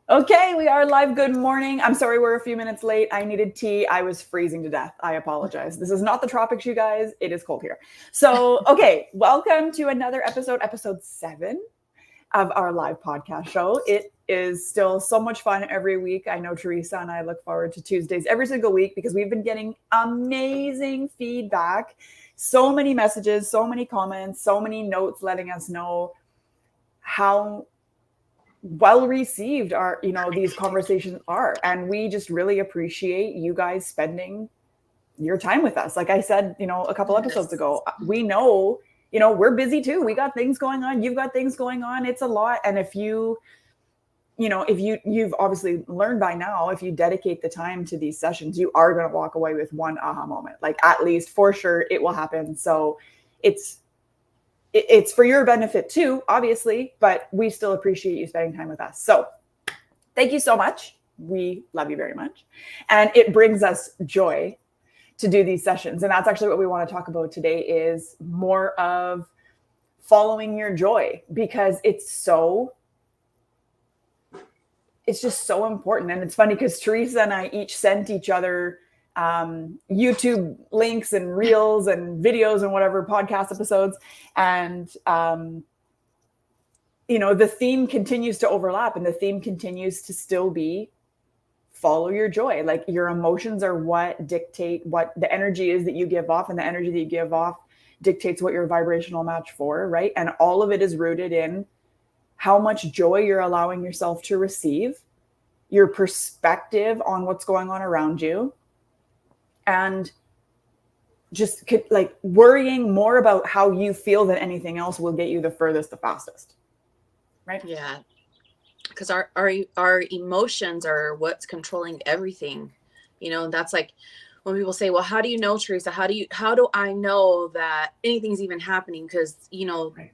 Okay, we are live. Good morning. I'm sorry we're a few minutes late. I needed tea. I was freezing to death. I apologize. This is not the tropics, you guys. It is cold here. So, okay, welcome to another episode 7 of our live podcast show. It is still so much fun every week. I know Teresa and I look forward to Tuesdays every single week because we've been getting amazing feedback. So many messages, so many comments, so many notes letting us know how well received these conversations are, and we just really appreciate you guys spending your time with us. Like I said, a couple episodes ago, we know we're busy too. We got things going on, you've got things going on. It's a lot. And if you've obviously learned by now, if you dedicate the time to these sessions, you are going to walk away with one aha moment, like at least for sure it will happen. So it's for your benefit too, obviously, but we still appreciate you spending time with us. So thank you so much. We love you very much. And it brings us joy to do these sessions. And that's actually what we want to talk about today, is more of following your joy, because it's just so important. And it's funny because Teresa and I each sent each other YouTube links and reels and videos and whatever podcast episodes. And, the theme continues to overlap, and the theme continues to still be follow your joy. Like, your emotions are what dictate what the energy is that you give off, and the energy that you give off dictates what your vibrational match for, right? And all of it is rooted in how much joy you're allowing yourself to receive, your perspective on what's going on around you, and just like worrying more about how you feel than anything else will get you the furthest, the fastest. Right? Yeah. Because our emotions are what's controlling everything. That's like when people say, well, how do you know, Teresa? How do I know that anything's even happening? Because, right.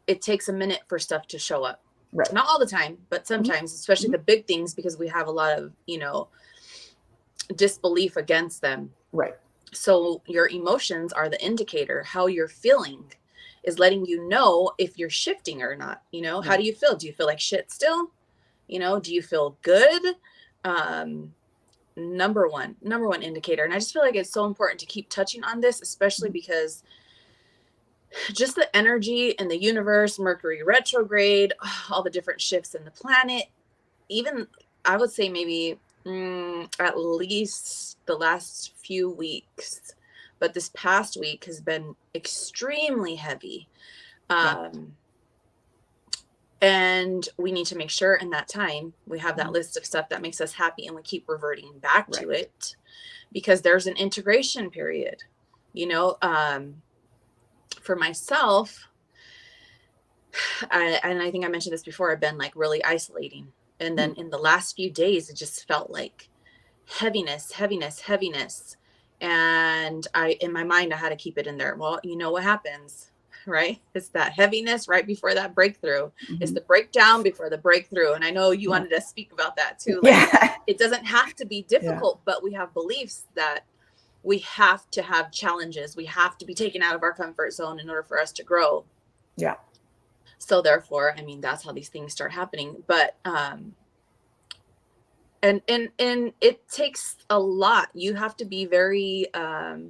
It takes a minute for stuff to show up. Right. Not all the time, but sometimes, especially the big things, because we have a lot of, disbelief against them. Right. So your emotions are the indicator. How you're feeling is letting you know if you're shifting or not. Right. How do you feel? Do you feel like shit still? Do you feel good? Number one indicator. And I just feel like it's so important to keep touching on this, especially because just the energy in the universe, Mercury retrograde, all the different shifts in the planet, even I would say maybe at least the last few weeks, but this past week has been extremely heavy. And we need to make sure in that time we have that list of stuff that makes us happy, and we keep reverting back to it, because there's an integration period. For myself, and I think I mentioned this before, I've been like really isolating. And then in the last few days, it just felt like heaviness. And in my mind, I had to keep it in there. Well, you know what happens, right? It's that heaviness right before that breakthrough. It's the breakdown before the breakthrough. And I know you wanted to speak about that too. Like, it doesn't have to be difficult, but we have beliefs that we have to have challenges. We have to be taken out of our comfort zone in order for us to grow. Yeah. So therefore, that's how these things start happening. But, and it takes a lot. You have to be very,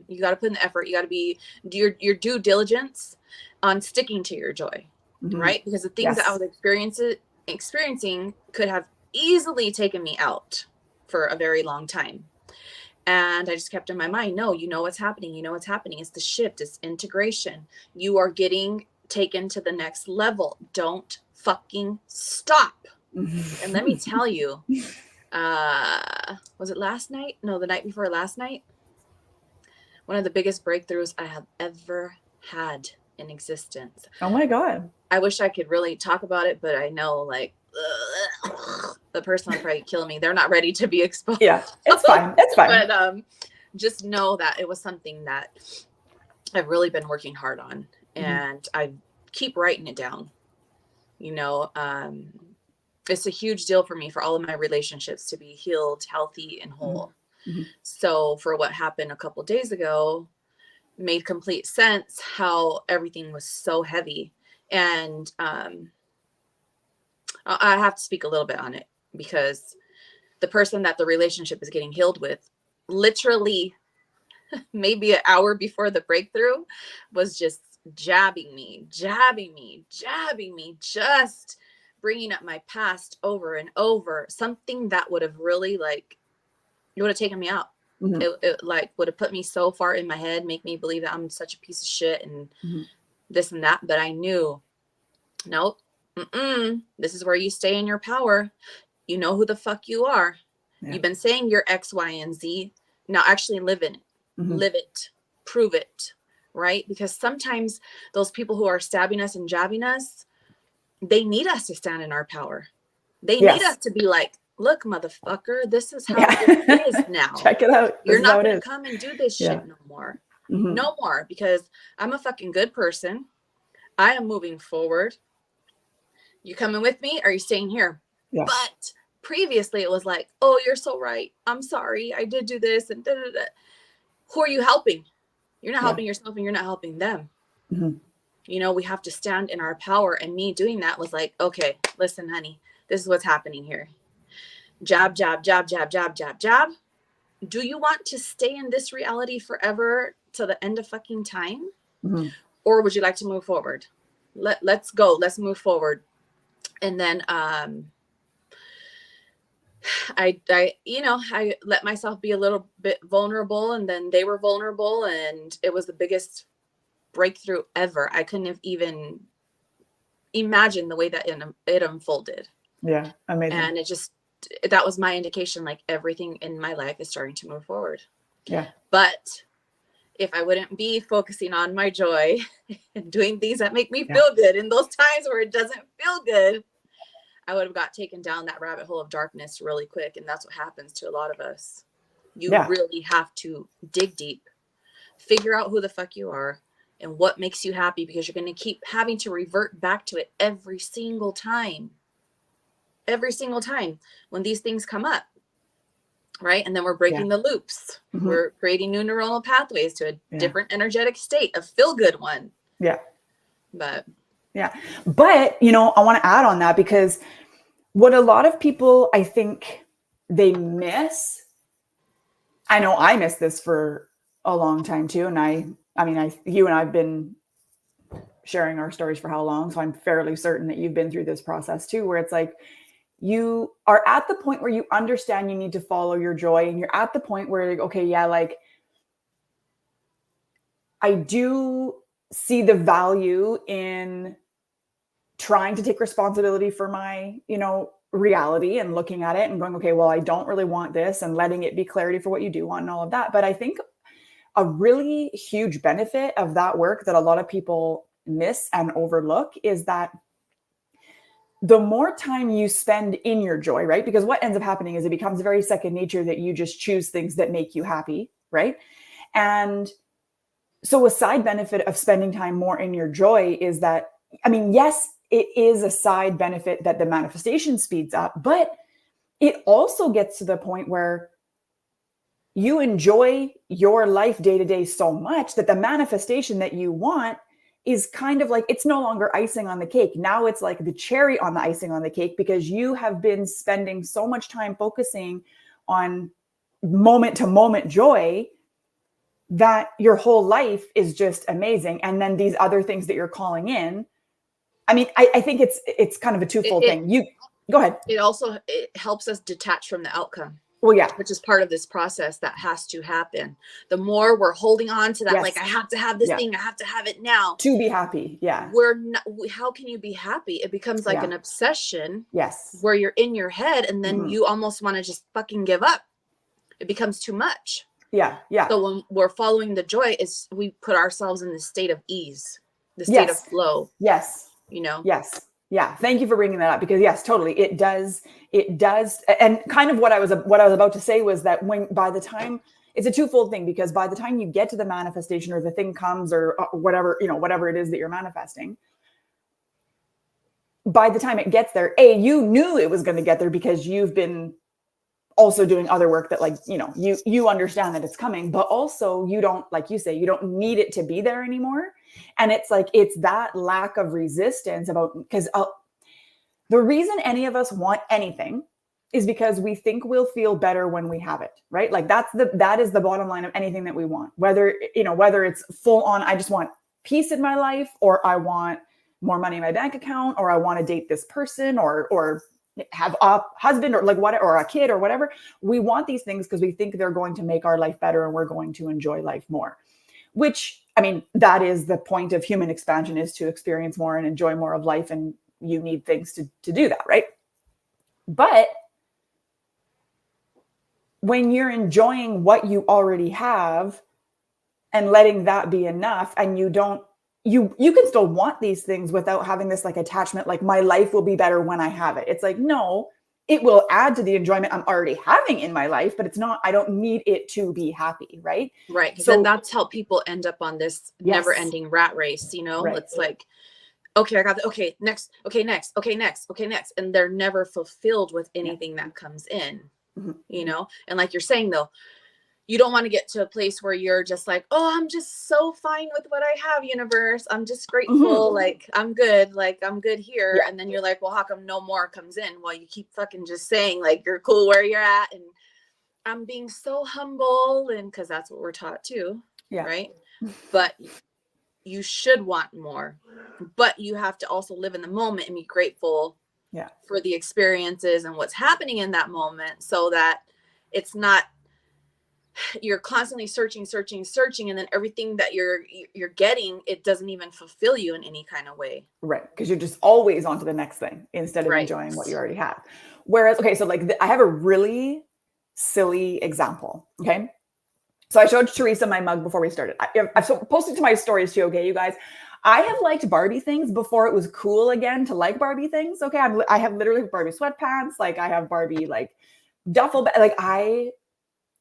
you got to put in the effort. You got to do your due diligence on sticking to your joy, right? Because the things that I was experiencing could have easily taken me out for a very long time. And I just kept in my mind, no, you know what's happening. It's the shift, it's integration. You are getting taken to the next level. Don't fucking stop. And let me tell you, was it last night? No, the night before last night. One of the biggest breakthroughs I have ever had in existence. Oh my God. I wish I could really talk about it, but I know the person will probably kill me. They're not ready to be exposed. Yeah, it's fine. It's fine. But just know that it was something that I've really been working hard on, and I keep writing it down. It's a huge deal for me, for all of my relationships to be healed, healthy, and whole. So for what happened a couple of days ago, made complete sense how everything was so heavy. And I have to speak a little bit on it, because the person that the relationship is getting healed with, literally maybe an hour before the breakthrough, was just jabbing me, just bringing up my past over and over, something that would have really, like, it would have taken me out. Mm-hmm. It like would have put me so far in my head, make me believe that I'm such a piece of shit and this and that. But I knew, nope, this is where you stay in your power. You know who the fuck you are. Yeah. You've been saying you're X, Y, and Z. Now actually live in it. Live it. Prove it. Right? Because sometimes those people who are stabbing us and jabbing us, they need us to stand in our power. They need us to be like, look, motherfucker, this is how it is now. Check it out. You're not going to come and do this shit no more. No more, because I'm a fucking good person. I am moving forward. You coming with me? Or are you staying here? Yeah. But previously it was like, oh, you're so right. I'm sorry. I did do this and da-da-da. Who are you helping? You're not helping yourself, and you're not helping them. You know, we have to stand in our power. And me doing that was like, okay, listen, honey, this is what's happening here. Jab, jab, jab, jab, jab, jab, jab. Do you want to stay in this reality forever till the end of fucking time? Or would you like to move forward? Let's go. Let's move forward. And then I let myself be a little bit vulnerable, and then they were vulnerable, and it was the biggest breakthrough ever. I couldn't have even imagined the way that it unfolded. Yeah, amazing. And that was my indication, like, everything in my life is starting to move forward. Yeah. But if I wouldn't be focusing on my joy and doing things that make me feel good in those times where it doesn't feel good, I would have got taken down that rabbit hole of darkness really quick. And that's what happens to a lot of us. You really have to dig deep, figure out who the fuck you are and what makes you happy, because you're going to keep having to revert back to it every single time when these things come up. Right. And then we're breaking the loops. We're creating new neuronal pathways to a different energetic state, a feel good one. Yeah. But you know, I want to add on that, because what a lot of people, I think they miss, I know I missed this for a long time too. And you and I've been sharing our stories for how long. So I'm fairly certain that you've been through this process too, where it's like, you are at the point where you understand you need to follow your joy, and you're at the point where, like, okay, yeah, like, I do see the value in trying to take responsibility for my, reality, and looking at it and going, okay, well, I don't really want this, and letting it be clarity for what you do want and all of that. But I think a really huge benefit of that work that a lot of people miss and overlook is that the more time you spend in your joy, right? Because what ends up happening is it becomes very second nature that you just choose things that make you happy, right? And so a side benefit of spending time more in your joy is that, yes, it is a side benefit that the manifestation speeds up, but it also gets to the point where you enjoy your life day to day so much that the manifestation that you want is kind of like, it's no longer icing on the cake. Now it's like the cherry on the icing on the cake, because you have been spending so much time focusing on moment to moment joy that your whole life is just amazing. And then these other things that you're calling in, I think it's kind of a twofold thing. You go ahead. It helps us detach from the outcome. Well, yeah, which is part of this process that has to happen. The more we're holding on to that, like, I have to have this thing, I have to have it now to be happy. Yeah. How can you be happy? It becomes like an obsession. Yes. Where you're in your head, and then you almost want to just fucking give up. It becomes too much. Yeah. Yeah. So when we're following the joy, we put ourselves in the state of ease, the state of flow. Yes. Yes. Yeah. Thank you for bringing that up, because yes, totally. It does. And kind of what I was about to say was that by the time, it's a twofold thing, because by the time you get to the manifestation, or the thing comes, or whatever, whatever it is that you're manifesting, by the time it gets there, you knew it was going to get there because you've been also doing other work that, like, you understand that it's coming, but also you don't, like you say, you don't need it to be there anymore. And it's like, it's that lack of resistance because The reason any of us want anything is because we think we'll feel better when we have it, right? Like that is the bottom line of anything that we want. Whether it's full on, I just want peace in my life, or I want more money in my bank account, or I want to date this person, or have a husband, or like what, or a kid, or whatever. We want these things because we think they're going to make our life better and we're going to enjoy life more. Which, I mean, that is the point of human expansion, is to experience more and enjoy more of life, and you need things to do that, right? But when you're enjoying what you already have and letting that be enough, and you can still want these things without having this like attachment, like my life will be better when I have it. It's like, no, it will add to the enjoyment I'm already having in my life, but it's not, I don't need it to be happy. Right. Right. Because so, that's how people end up on this never ending rat race. Right. It's like, okay, I got okay, next, okay, next, okay, next, okay, next. And they're never fulfilled with anything that comes in, and like you're saying though, you don't want to get to a place where you're just like, oh, I'm just so fine with what I have, universe. I'm just grateful. Like, I'm good. Like, I'm good here. Yeah. And then you're like, well, how come no more comes in? Well, you keep fucking just saying like, you're cool where you're at. And I'm being so humble. And cause that's what we're taught too. Yeah. Right. But you should want more, but you have to also live in the moment and be grateful for the experiences and what's happening in that moment, so that it's not, you're constantly searching, and then everything that you're getting, it doesn't even fulfill you in any kind of way. Right. Because you're just always on to the next thing instead of enjoying what you already have. Whereas, okay, so like I have a really silly example. Okay. So I showed Teresa my mug before we started. I've posted to my stories too. Okay, you guys, I have liked Barbie things before it was cool again to like Barbie things. Okay. I have literally Barbie sweatpants. Like I have Barbie, like duffel bag. Like I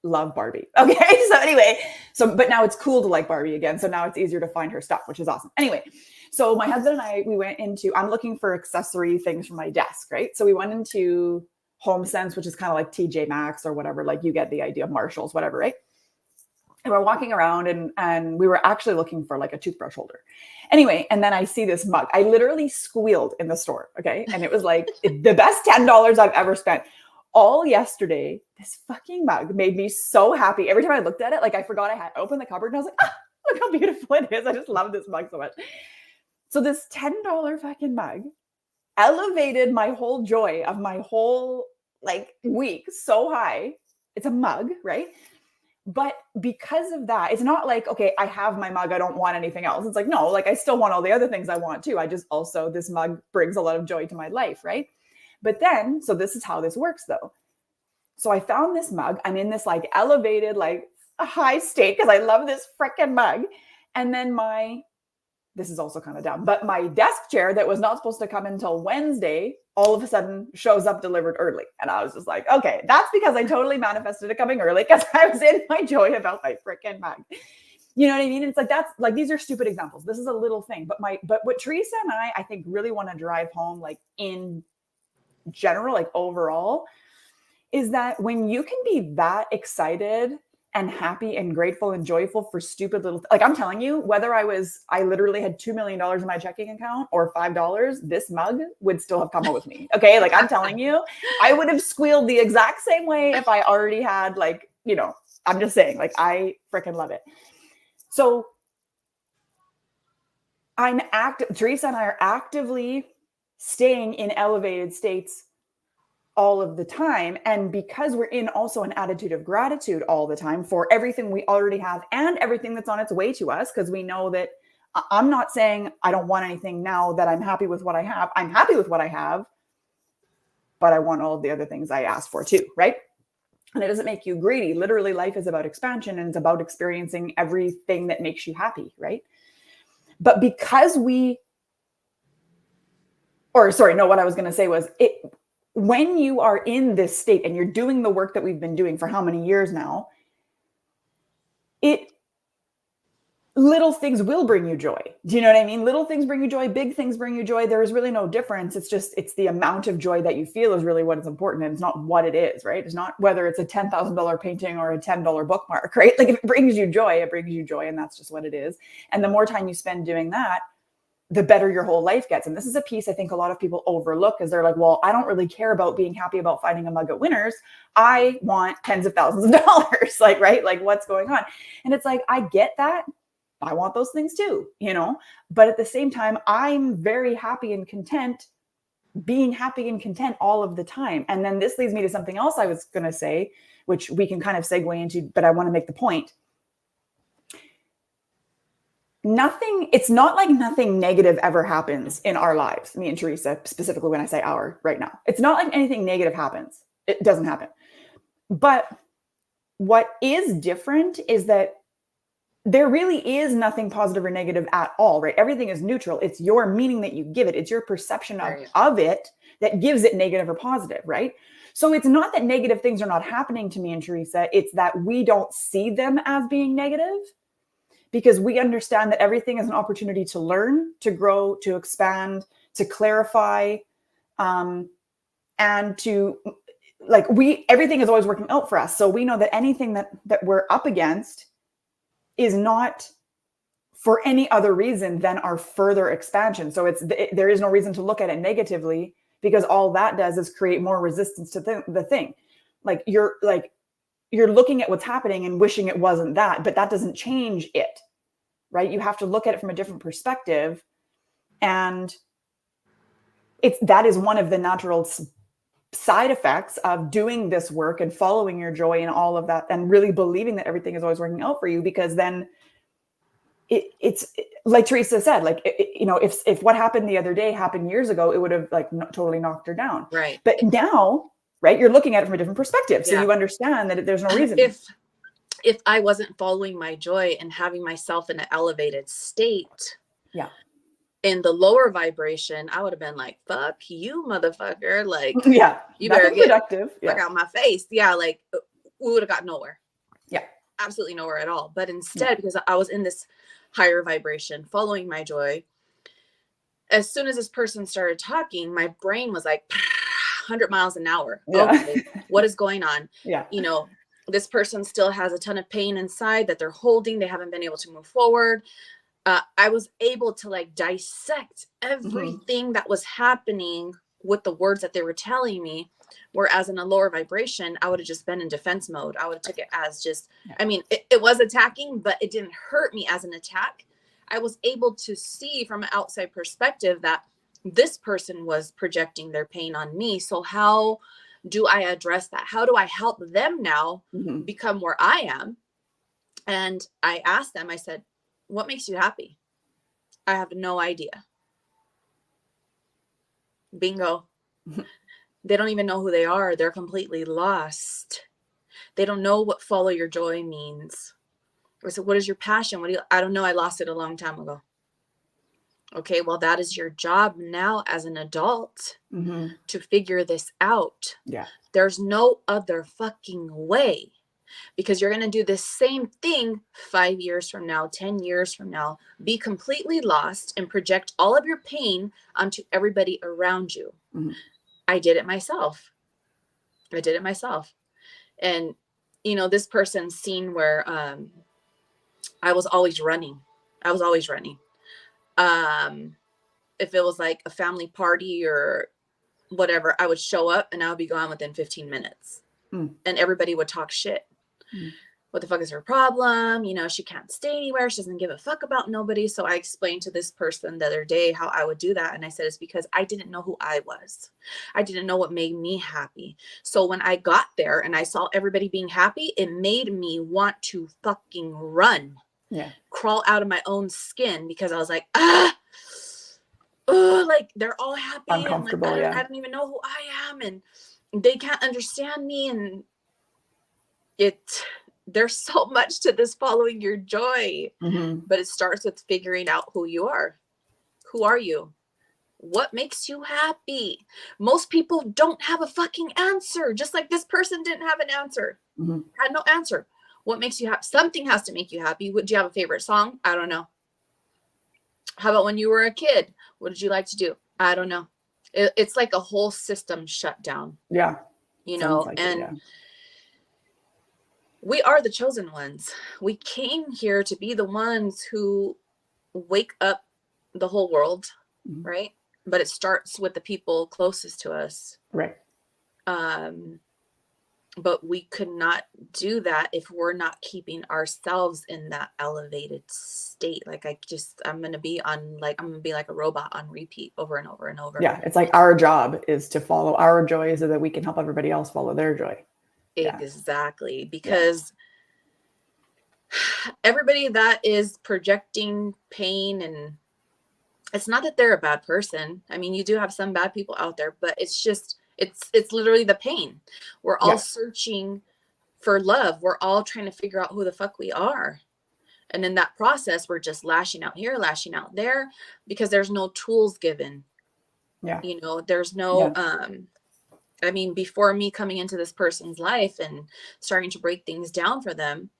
love Barbie. Okay. So anyway, but now it's cool to like Barbie again. So now it's easier to find her stuff, which is awesome. Anyway, so my husband and I, we went into, I'm looking for accessory things for my desk, right? So we went into Home Sense, which is kind of like TJ Maxx or whatever, like you get the idea of Marshalls, whatever, right? And we're walking around and we were actually looking for like a toothbrush holder. Anyway, and then I see this mug. I literally squealed in the store. Okay. And it was like the best $10 I've ever spent. All yesterday, this fucking mug made me so happy. Every time I looked at it, like I forgot I had opened the cupboard and I was like, look how beautiful it is. I just love this mug so much. So this $10 fucking mug elevated my whole joy of my whole like week so high. It's a mug, right? But because of that, it's not like, okay, I have my mug, I don't want anything else. It's like, no, like I still want all the other things I want too. I just also, this mug brings a lot of joy to my life, right? But then, so this is how this works though. So I found this mug. I'm in this like elevated, like a high state because I love this freaking mug. And then this is also kind of dumb, but my desk chair that was not supposed to come until Wednesday, all of a sudden shows up delivered early. And I was just like, okay, that's because I totally manifested it coming early because I was in my joy about my freaking mug. You know what I mean? It's like, that's like, these are stupid examples. This is a little thing, but what Teresa and I think really want to drive home, like in general, like overall, is that when you can be that excited and happy and grateful and joyful for stupid little, like I'm telling you, whether I literally had $2 million in my checking account or $5, this mug would still have come home with me. Okay. Like I'm telling you, I would have squealed the exact same way if I already had like, I'm just saying, like, I freaking love it. So Teresa and I are actively staying in elevated states all of the time. And because we're in also an attitude of gratitude all the time for everything we already have and everything that's on its way to us, because we know that I'm not saying I don't want anything now, that I'm happy with what I have. I'm happy with what I have, but I want all of the other things I asked for too, right? And it doesn't make you greedy. Literally, life is about expansion and it's about experiencing everything that makes you happy, right? But because what I was going to say was when you are in this state and you're doing the work that we've been doing for how many years now, little things will bring you joy. Do you know what I mean? Little things bring you joy. Big things bring you joy. There is really no difference. It's the amount of joy that you feel is really what is important. And it's not what it is, right? It's not whether it's a $10,000 painting or a $10 bookmark, right? Like if it brings you joy, it brings you joy. And that's just what it is. And the more time you spend doing that, the better your whole life gets. And this is a piece I think a lot of people overlook, is they're like, well, I don't really care about being happy about finding a mug at Winners. I want tens of thousands of dollars. Like, right? Like, what's going on? And it's like, I get that. I want those things too, you know, but at the same time, I'm very happy and content, being happy and content all of the time. And then this leads me to something else I was going to say, which we can kind of segue into, but I want to make the point. It's not like nothing negative ever happens in our lives. Me and Teresa, specifically when I say our right now, it's not like anything negative happens. It doesn't happen. But what is different is that there really is nothing positive or negative at all, right? Everything is neutral. It's your meaning that you give it. It's your perception of it that gives it negative or positive, right? So it's not that negative things are not happening to me and Teresa. It's that we don't see them as being negative, because we understand that everything is an opportunity to learn, to grow, to expand, to clarify, and to everything is always working out for us. So we know that anything that we're up against is not for any other reason than our further expansion. So there is no reason to look at it negatively, because all that does is create more resistance to the thing. Like you're looking at what's happening and wishing it wasn't that, but that doesn't change it, right? You have to look at it from a different perspective. And that is one of the natural side effects of doing this work and following your joy and all of that, and really believing that everything is always working out for you. Because then it's like Teresa said, like, if what happened the other day happened years ago, it would have totally knocked her down. Right. But now, right, you're looking at it from a different perspective. So you understand that there's no reason. If I wasn't following my joy and having myself in an elevated state, in the lower vibration, I would have been like, fuck you, motherfucker. Like, you better get productive. Fuck out my face. Yeah. Like, we would have got nowhere. Yeah. Absolutely nowhere at all. But instead, because I was in this higher vibration, following my joy, as soon as this person started talking, my brain was like 100 miles an hour. Okay, what is going on? This person still has a ton of pain inside that they're holding. They haven't been able to move forward. I was able to dissect everything that was happening with the words that they were telling me. Whereas in a lower vibration, I would have just been in defense mode. I would have took it as just, I mean, it was attacking, but it didn't hurt me as an attack. I was able to see from an outside perspective that this person was projecting their pain on me. So how do I address that? How do I help them now become where I am? And I asked them, I said, what makes you happy? I have no idea. Bingo. They don't even know who they are. They're completely lost. They don't know what follow your joy means. I said, what is your passion? I don't know. I lost it a long time ago. Okay, well, that is your job now as an adult to figure this out. Yeah. There's no other fucking way. Because you're going to do the same thing 5 years from now, 10 years from now, be completely lost and project all of your pain onto everybody around you. I did it myself. And, this person's seen where I was always running. If it was like a family party or whatever, I would show up and I would be gone within 15 minutes. And everybody would talk shit. What the fuck is her problem? She can't stay anywhere. She doesn't give a fuck about nobody. So I explained to this person the other day how I would do that. And I said, it's because I didn't know who I was. I didn't know what made me happy. So when I got there and I saw everybody being happy, it made me want to fucking run. Crawl out of my own skin, because I was like, like they're all happy. Uncomfortable, and I don't even know who I am. And they can't understand me. And there's so much to this following your joy, but it starts with figuring out who you are. Who are you? What makes you happy? Most people don't have a fucking answer. Just like this person didn't have an answer. Had no answer. What makes you happy? Something has to make you happy. Would you have a favorite song? I don't know. How about when you were a kid? What did you like to do? I don't know. It's like a whole system shut down. Yeah. We are the chosen ones. We came here to be the ones who wake up the whole world, right? But it starts with the people closest to us. Right. But we could not do that if we're not keeping ourselves in that elevated state. Like I'm going to be like a robot on repeat over and over and over. Yeah. It's like our job is to follow our joy so that we can help everybody else follow their joy. Exactly. Because everybody that is projecting pain, and it's not that they're a bad person. I mean, you do have some bad people out there, but it's just, it's literally the pain. We're all searching for love. We're all trying to figure out who the fuck we are. And in that process, we're just lashing out here, lashing out there, because there's no tools given. Yeah. You know, there's no, I mean, before me coming into this person's life and starting to break things down for them,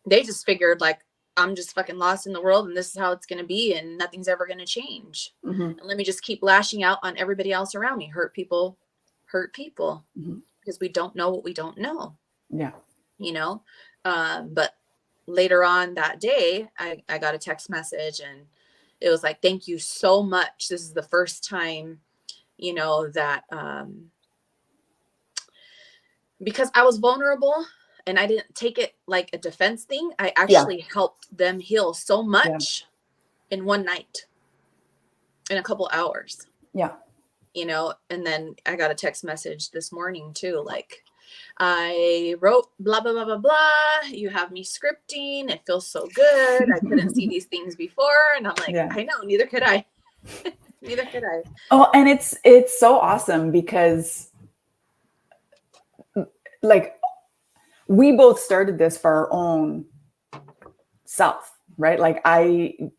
they just figured like, I'm just fucking lost in the world and this is how it's going to be and nothing's ever going to change. And let me just keep lashing out on everybody else around me. Hurt people because we don't know what we don't know. Yeah. You know, but later on that day, I got a text message and it was like, thank you so much. This is the first time, you know, that because I was vulnerable and I didn't take it like a defense thing, I actually helped them heal so much in one night, in a couple hours. Yeah. You know, and then I got a text message this morning too, like, I wrote blah, blah, blah, blah, blah. You have me scripting. It feels so good. I couldn't see these things before. And I'm like, I know, neither could I. Neither could I. Oh, and it's so awesome because like we both started this for our own self, right? Like when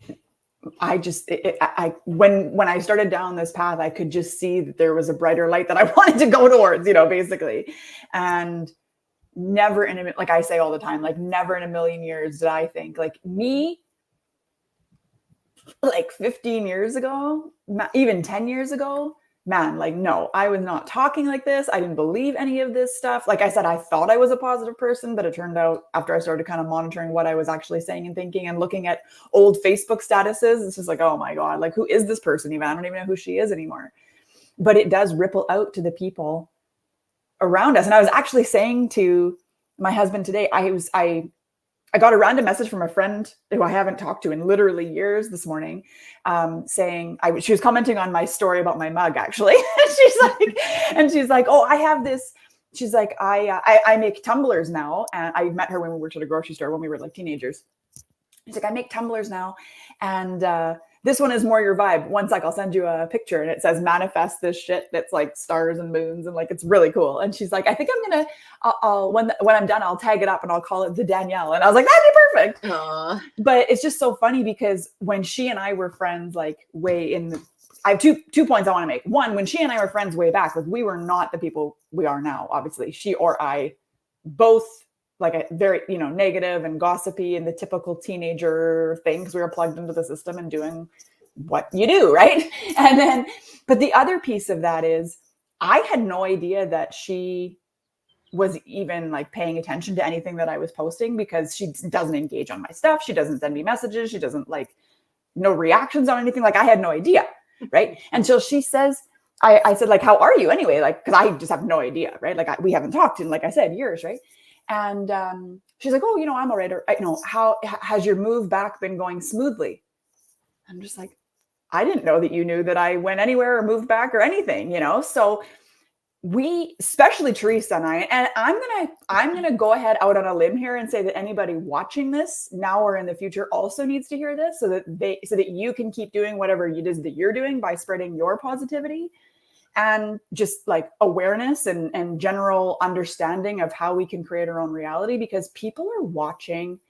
I started down this path, I could just see that there was a brighter light that I wanted to go towards, you know, basically. And never like I say all the time, like never in a million years did I think like me, like 15 years ago, even 10 years ago, man, like, no, I was not talking like this. I didn't believe any of this stuff. Like I said, I thought I was a positive person, but it turned out after I started kind of monitoring what I was actually saying and thinking and looking at old Facebook statuses, it's just like, oh my God, like who is this person even? I don't even know who she is anymore. But it does ripple out to the people around us. And I was actually saying to my husband today, I got a random message from a friend who I haven't talked to in literally years this morning, saying she was commenting on my story about my mug, actually. she's like, oh, I have this. She's like, I make tumblers now. And I met her when we worked at a grocery store when we were like teenagers. She's like, I make tumblers now. And this one is more your vibe. One sec, I'll send you a picture. And it says, manifest this shit that's like stars and moons. And like, it's really cool. And she's like, I think I'm going to, when I'm done, I'll tag it up and I'll call it the Danielle. And I was like, that'd be perfect. Aww. But it's just so funny because when she and I were friends, like I have two points I want to make. One, when she and I were friends way back, like we were not the people we are now, obviously. She or I both like a very, you know, negative and gossipy and the typical teenager thing because we were plugged into the system and doing what you do, right? And then, but the other piece of that is I had no idea that she was even like paying attention to anything that I was posting because she doesn't engage on my stuff. She doesn't send me messages. She doesn't like no reactions on anything. Like I had no idea, right? Until she says, I said like, how are you anyway? Like, cause I just have no idea, right? Like we haven't talked in, like I said, years, right? And she's like, oh, you know, I'm all right. Or, you know, how has your move back been going smoothly? I'm just like, I didn't know that you knew that I went anywhere or moved back or anything, you know? So we, especially Teresa and I'm going to go ahead out on a limb here and say that anybody watching this now or in the future also needs to hear this so that you can keep doing whatever it is that you're doing by spreading your positivity. And just like awareness and general understanding of how we can create our own reality because people are watching,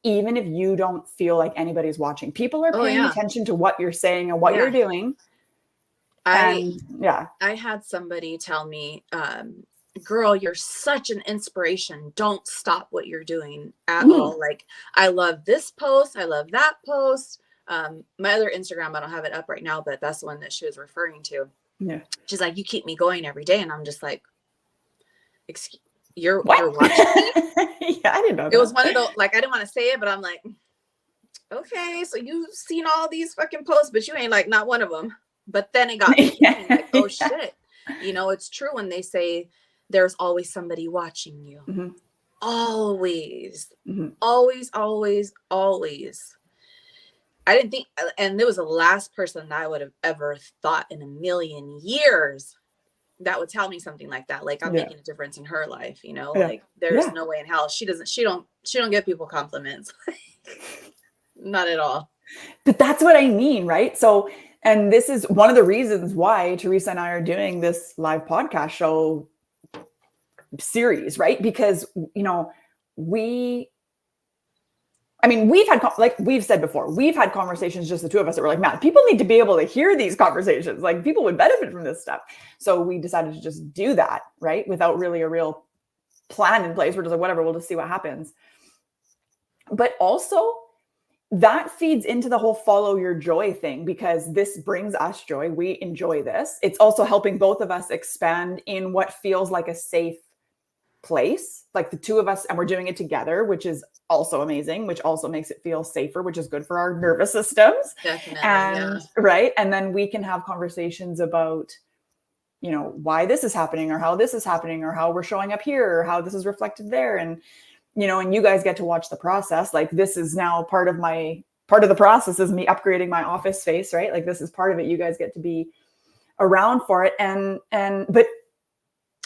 even if you don't feel like anybody's watching. People are paying attention to what you're saying and what you're doing. I had somebody tell me, girl, you're such an inspiration. Don't stop what you're doing at all. Like, I love this post. I love that post. My other Instagram, I don't have it up right now, but that's the one that she was referring to. Yeah. She's like, you keep me going every day. And I'm just like, you're watching me? Yeah, I didn't know that. It was one of those, like, I didn't want to say it, but I'm like, okay, so you've seen all these fucking posts, but you ain't like not one of them. But then it got me thinking, like, oh shit. You know, it's true when they say there's always somebody watching you. Mm-hmm. Always. Mm-hmm. Always, always, always. I didn't think, and there was the last person that I would have ever thought in a million years that would tell me something like that. Like, I'm making a difference in her life, you know, like there's no way in hell. She don't give people compliments. Not at all. But that's what I mean, right? So, and this is one of the reasons why Teresa and I are doing this live podcast show series, right? Because, you know, we've had, like we've said before, we've had conversations, just the two of us, that were like, man, people need to be able to hear these conversations. Like, people would benefit from this stuff. So we decided to just do that, right? Without really a real plan in place. We're just like, whatever, we'll just see what happens. But also, that feeds into the whole follow your joy thing, because this brings us joy. We enjoy this. It's also helping both of us expand in what feels like a safe place, like the two of us, and we're doing it together, which is also amazing, which also makes it feel safer, which is good for our nervous systems. Definitely. And right. And then we can have conversations about, you know, why this is happening, or how this is happening, or how we're showing up here, or how this is reflected there. And, you know, and you guys get to watch the process. Like, this is now part of the process is me upgrading my office space, right? Like, this is part of it. You guys get to be around for it. And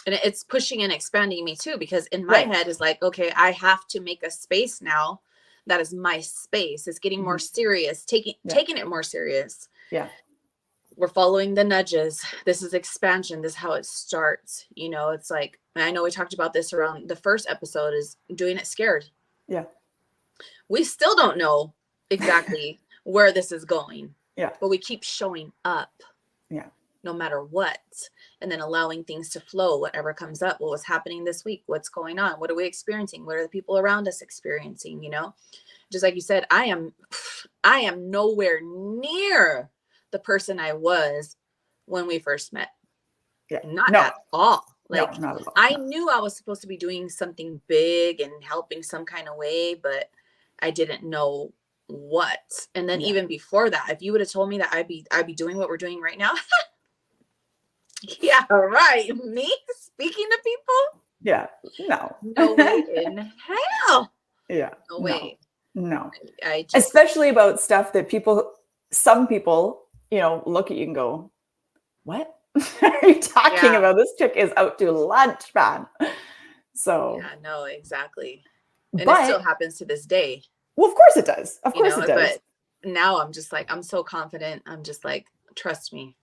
it's pushing and expanding me too, because in my head is like, okay, I have to make a space now that is my space. It's getting more serious, taking it more serious. Yeah. We're following the nudges. This is expansion. This is how it starts. You know, it's like, and I know we talked about this around the first episode, is doing it scared. Yeah. We still don't know exactly where this is going. Yeah. But we keep showing up. Yeah. No matter what. And then allowing things to flow, whatever comes up. What was happening this week? What's going on? What are we experiencing? What are the people around us experiencing? You know, just like you said, I am nowhere near the person I was when we first met. Yeah. Not at all. Like, not at all. I knew I was supposed to be doing something big and helping some kind of way, but I didn't know what. And then even before that, if you would have told me that I'd be doing what we're doing right now. Yeah, right. Me speaking to people? Yeah. No way in hell. Yeah. No way. No. I just, especially about stuff that some people, you know, look at you and go, what are you talking about? This chick is out to lunch, man. So. Yeah, no, exactly. And it still happens to this day. Well, of course it does. Of course it does. But now I'm just like, I'm so confident. I'm just like, trust me.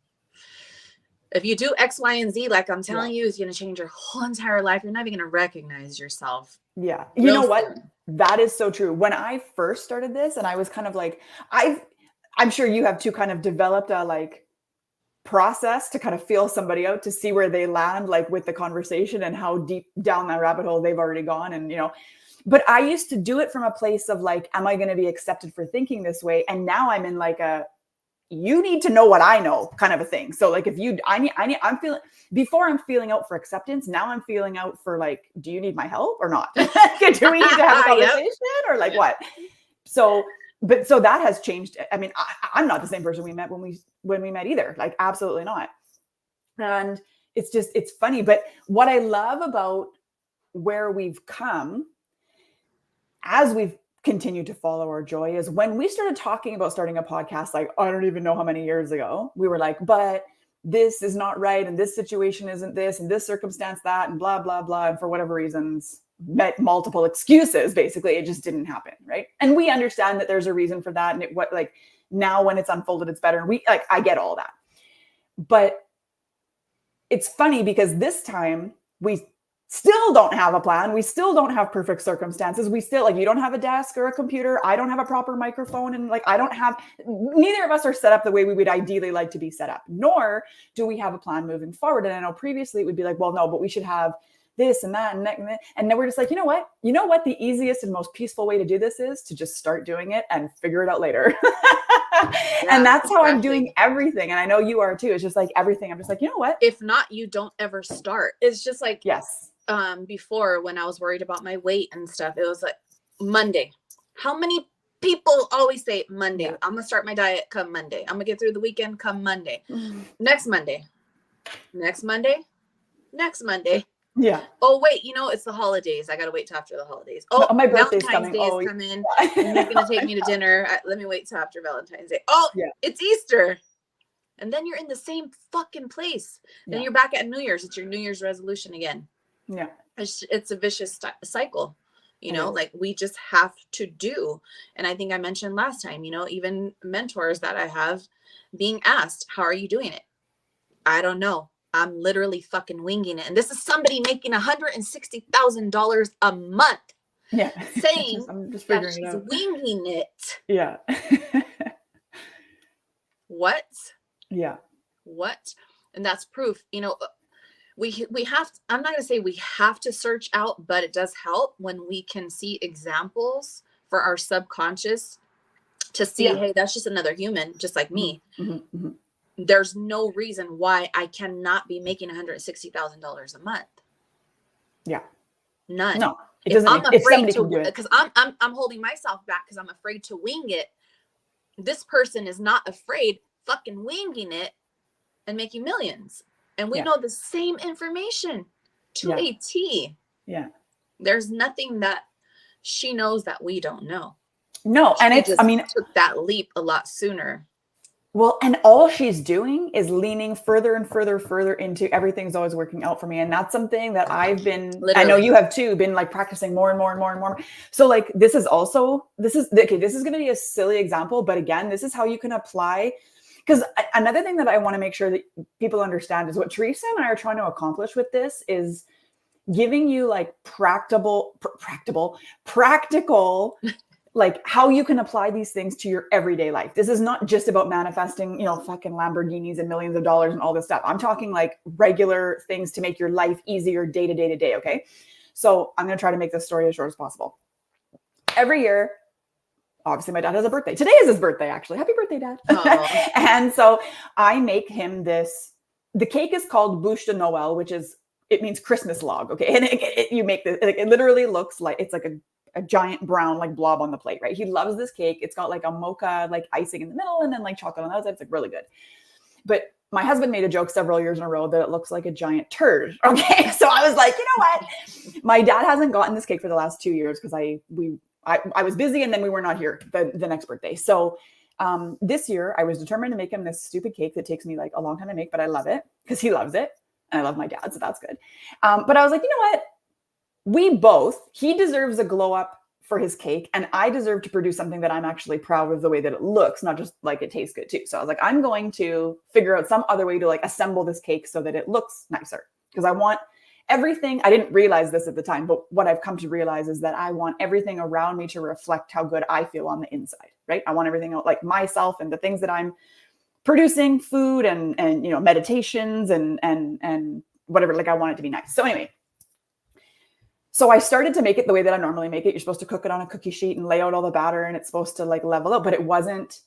If you do X, Y, and Z, like I'm telling you, it's going to change your whole entire life. You're not even going to recognize yourself. Yeah. You know what? That is so true. When I first started this, and I was kind of like, I'm sure you have too, kind of developed a like process to kind of feel somebody out, to see where they land, like with the conversation and how deep down that rabbit hole they've already gone. And, you know, but I used to do it from a place of like, am I going to be accepted for thinking this way? And now I'm in like you need to know what I know kind of a thing. So like, I'm feeling out for acceptance. Now I'm feeling out for like, do you need my help or not? Do we need to have a conversation or like what? So that has changed. I mean, I'm not the same person we met when we met either. Like, absolutely not. And it's funny. But what I love about where we've come as we've continue to follow our joy is when we started talking about starting a podcast, like, I don't even know how many years ago, we were like, but this is not right. And this situation isn't this, and this circumstance, that, and blah, blah, blah. And for whatever reasons, met multiple excuses, basically, it just didn't happen. Right. And we understand that there's a reason for that. And now when it's unfolded, it's better. And I get all that. But it's funny because this time we still don't have a plan. We still don't have perfect circumstances. We still, like, you don't have a desk or a computer. I don't have a proper microphone. And like, neither of us are set up the way we would ideally like to be set up, nor do we have a plan moving forward. And I know previously it would be like, well, no, but we should have this and that and that. And then we're just like, you know what? The easiest and most peaceful way to do this is to just start doing it and figure it out later. And that's how I'm doing everything. And I know you are too. It's just like everything. I'm just like, you know what? If not, you don't ever start. It's just like, yes. Before, when I was worried about my weight and stuff, it was like Monday. How many People always say Monday. Yeah. I'm going to start my diet come Monday. I'm going to get through the weekend come Monday. Next Monday. Next Monday. Next Monday. Yeah. Oh, wait, you know, it's the holidays. I got to wait till after the holidays. Oh, my birthday's Valentine's coming. Day is coming. And he's going to take me to dinner. Let me wait till after Valentine's Day. Oh, it's Easter. And then you're in the same fucking place. Then you're back at New Year's. It's your New Year's resolution again. Yeah. It's a vicious cycle. You know, like we just have to do. And I think I mentioned last time, you know, even mentors that I have being asked, how are you doing it? I don't know. I'm literally fucking winging it. And this is somebody making $160,000 a month. Yeah. Saying I'm just that she's winging it. Yeah. What? Yeah. What? And that's proof, you know, we have to, I'm not going to say we have to search out, but it does help when we can see examples for our subconscious to see, hey, that's just another human, just like me. There's no reason why I cannot be making $160,000 a month. Yeah. None. No. If I'm afraid to, because I'm holding myself back because I'm afraid to wing it. This person is not afraid fucking winging it and making millions. And we know the same information to a T. Yeah. There's nothing that she knows that we don't know. No. And it's, I mean, took that leap a lot sooner. Well, and all she's doing is leaning further and further into everything's always working out for me. And that's something that I've been, literally. I know you have too, been like practicing more and more. So like, this is going to be a silly example, but again, this is how you can apply. Because another thing that I want to make sure that people understand is what Teresa and I are trying to accomplish with this is giving you like practical, like how you can apply these things to your everyday life. This is not just about manifesting, you know, fucking Lamborghinis and millions of dollars and all this stuff. I'm talking like regular things to make your life easier day to day. Okay. So I'm going to try to make this story as short as possible. Every year, obviously my dad has a birthday. Today is his birthday, actually. Happy birthday, Dad. And so I make him this, the cake is called Bûche de Noël, which is, it means Christmas log. Okay. And you make this, it literally looks like, it's like a giant brown like blob on the plate, right? He loves this cake. It's got like a mocha like icing in the middle and then like chocolate on the outside. It's like really good. But my husband made a joke several years in a row that it looks like a giant turd. Okay. So I was like, you know what? My dad hasn't gotten this cake for the last 2 years because I was busy and then we were not here the next birthday. So this year I was determined to make him this stupid cake that takes me like a long time to make, but I love it because he loves it. And I love my dad. So that's good. But I was like, you know what? He deserves a glow up for his cake. And I deserve to produce something that I'm actually proud of the way that it looks, not just like it tastes good too. So I was like, I'm going to figure out some other way to like assemble this cake so that it looks nicer. Because I want everything. I didn't realize this at the time, but what I've come to realize is that I want everything around me to reflect how good I feel on the inside, right? I want everything like myself and the things that I'm producing, food and you know, meditations and whatever, like I want it to be nice. So anyway, so I started to make it the way that I normally make it. You're supposed to cook it on a cookie sheet and lay out all the batter and it's supposed to like level out, but it wasn't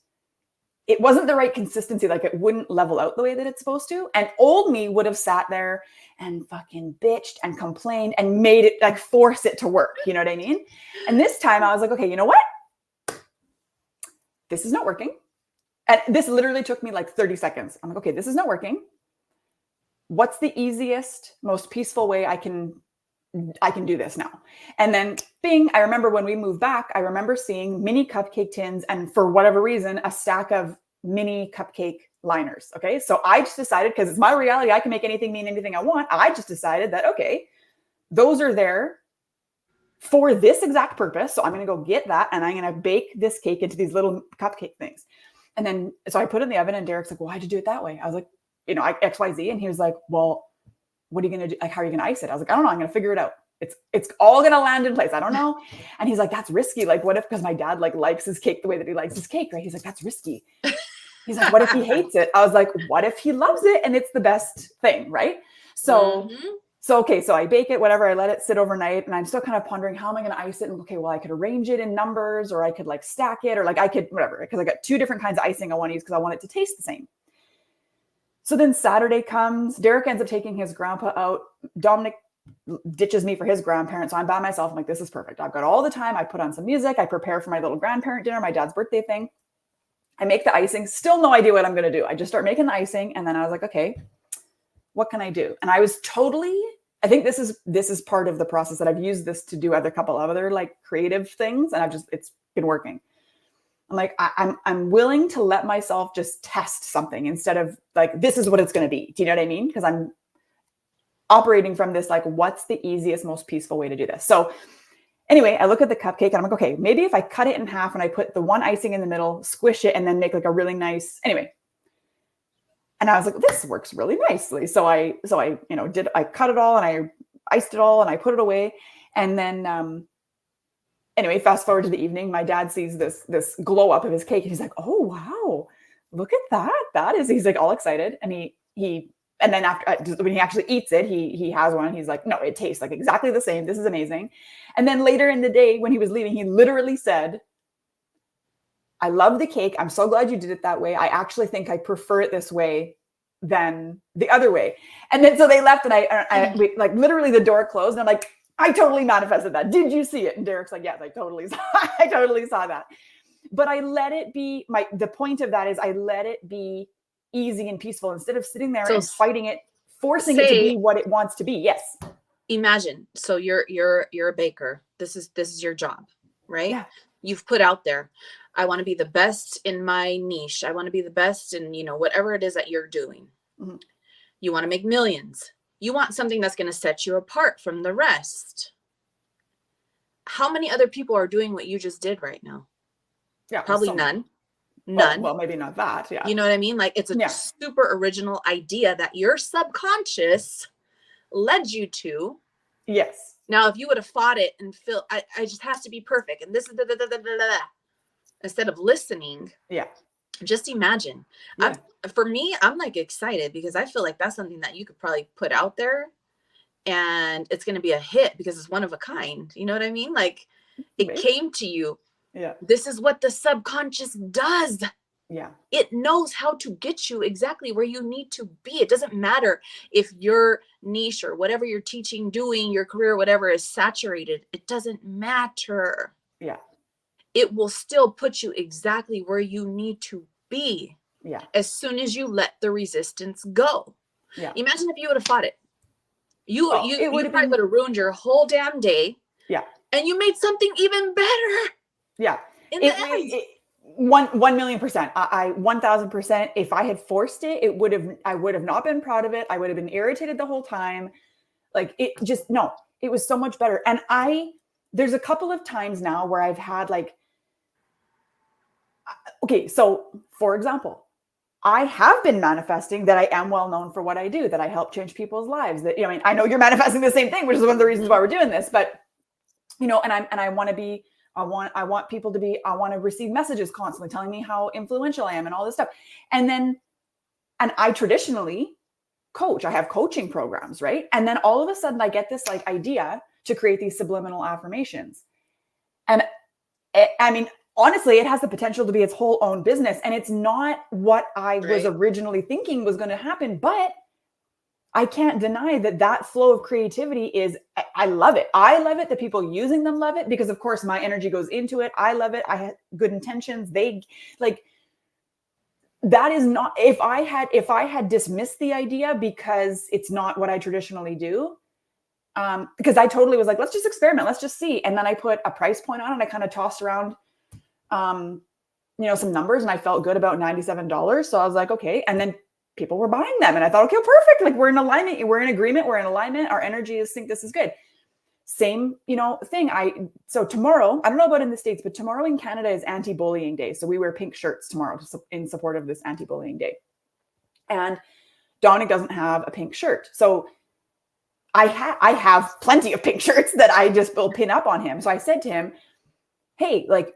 the right consistency. Like it wouldn't level out the way that it's supposed to. And old me would have sat there and fucking bitched and complained and made it like force it to work. You know what I mean? And this time I was like, okay, you know what? This is not working. And this literally took me like 30 seconds. I'm like, okay, this is not working. What's the easiest, most peaceful way I can do this now? And then bing, I remember when we moved back, I remember seeing mini cupcake tins and for whatever reason, a stack of mini cupcake liners. Okay. So I just decided, because it's my reality, I can make anything mean anything I want. I just decided that, okay, those are there for this exact purpose. So I'm going to go get that and I'm going to bake this cake into these little cupcake things. And then, so I put it in the oven and Derek's like, well, why'd you do it that way? I was like, you know, XYZ. And he was like, well, what are you going to do? Like, how are you going to ice it? I was like, I don't know. I'm going to figure it out. It's all going to land in place. I don't know. And he's like, that's risky. Like, what if, because my dad like likes his cake the way that he likes his cake, right? He's like, that's risky. He's like, what if he hates it? I was like, what if he loves it? And it's the best thing. Right. So, okay. So I bake it, whatever. I let it sit overnight and I'm still kind of pondering, how am I going to ice it? And okay, well, I could arrange it in numbers or I could like stack it or like I could, whatever. Because I got 2 different kinds of icing I want to use because I want it to taste the same. So then Saturday comes, Derek ends up taking his grandpa out. Dominic ditches me for his grandparents. So I'm by myself. I'm like, this is perfect. I've got all the time. I put on some music. I prepare for my little grandparent dinner, my dad's birthday thing. I make the icing, still no idea what I'm going to do. I just start making the icing. And then I was like, okay, what can I do? And I was totally, I think this is part of the process that I've used this to do couple of other like creative things. And it's been working. I'm like, I'm willing to let myself just test something instead of like, this is what it's going to be. Do you know what I mean? Because I'm operating from this, like, what's the easiest, most peaceful way to do this? So anyway, I look at the cupcake and I'm like, okay, maybe if I cut it in half and I put the one icing in the middle, squish it, and then make like a really nice, anyway. And I was like, this works really nicely. So I cut it all and I iced it all and I put it away. And then, anyway, fast forward to the evening, my dad sees this glow up of his cake. And he's like, oh, wow, look at that. He's like all excited. And and then after, when he actually eats it, he has one and he's like, no, it tastes like exactly the same. This is amazing. And then later in the day, when he was leaving, he literally said, I love the cake. I'm so glad you did it that way. I actually think I prefer it this way than the other way. And then, so they left and we, like, literally the door closed and I'm like, I totally manifested that. Did you see it? And Derek's like, yes, I totally saw that. But I let it be, the point of that is I let it be easy and peaceful instead of sitting there and fighting it, forcing it to be what it wants to be. Yes. Imagine. So you're a baker. This is your job, right? Yeah. You've put out there, I want to be the best in my niche. I want to be the best in, whatever it is that you're doing. Mm-hmm. You want to make millions. You want something that's going to set you apart from the rest. How many other people are doing what you just did right now? Yeah. Probably none. Well, maybe not that. Yeah. You know what I mean? Like, it's a super original idea that your subconscious led you to. Yes. Now, if you would have fought it and feel, I just has to be perfect. And this is instead of listening. Yeah. Just imagine. Yeah. For me, I'm like excited because I feel like that's something that you could probably put out there and it's going to be a hit because it's one of a kind. You know what I mean? Like, it came to you. Yeah. This is what the subconscious does. Yeah. It knows how to get you exactly where you need to be. It doesn't matter if your niche or whatever you're teaching, doing, your career, whatever is saturated. It doesn't matter. Yeah. It will still put you exactly where you need to be. Yeah. As soon as you let the resistance go. Yeah. Imagine if you would have fought it. You probably would have ruined your whole damn day. Yeah. And you made something even better. Yeah. In the end. 1,000,000%. I 1,000%. If I had forced it, I would have not been proud of it. I would have been irritated the whole time. Like, it was so much better. And there's a couple of times now where I've had like, okay, so for example, I have been manifesting that I am well known for what I do, that I help change people's lives. That, I know you're manifesting the same thing, which is one of the reasons why we're doing this, but and I want to be, I want people to be, I want to receive messages constantly telling me how influential I am and all this stuff. And I traditionally coach, I have coaching programs, right? And then all of a sudden I get this like idea to create these subliminal affirmations. And I mean, honestly, it has the potential to be its whole own business. And it's not what I was originally thinking was going to happen, but I can't deny that flow of creativity I love it. I love it. The people using them love it because of course my energy goes into it. I love it. I had good intentions. That is not, if I had dismissed the idea because it's not what I traditionally do, because I totally was like, let's just experiment. Let's just see. And then I put a price point on it. I kind of tossed around, some numbers and I felt good about $97. So I was like, okay. And then people were buying them. And I thought, okay, perfect. Like, we're in alignment. We're in agreement. We're in alignment. Our energy is sync. This is good. Same, thing. So tomorrow, I don't know about in the States, but tomorrow in Canada is anti-bullying day. So we wear pink shirts tomorrow in support of this anti-bullying day. And Dominic doesn't have a pink shirt. So I have plenty of pink shirts that I just will pin up on him. So I said to him, hey, like,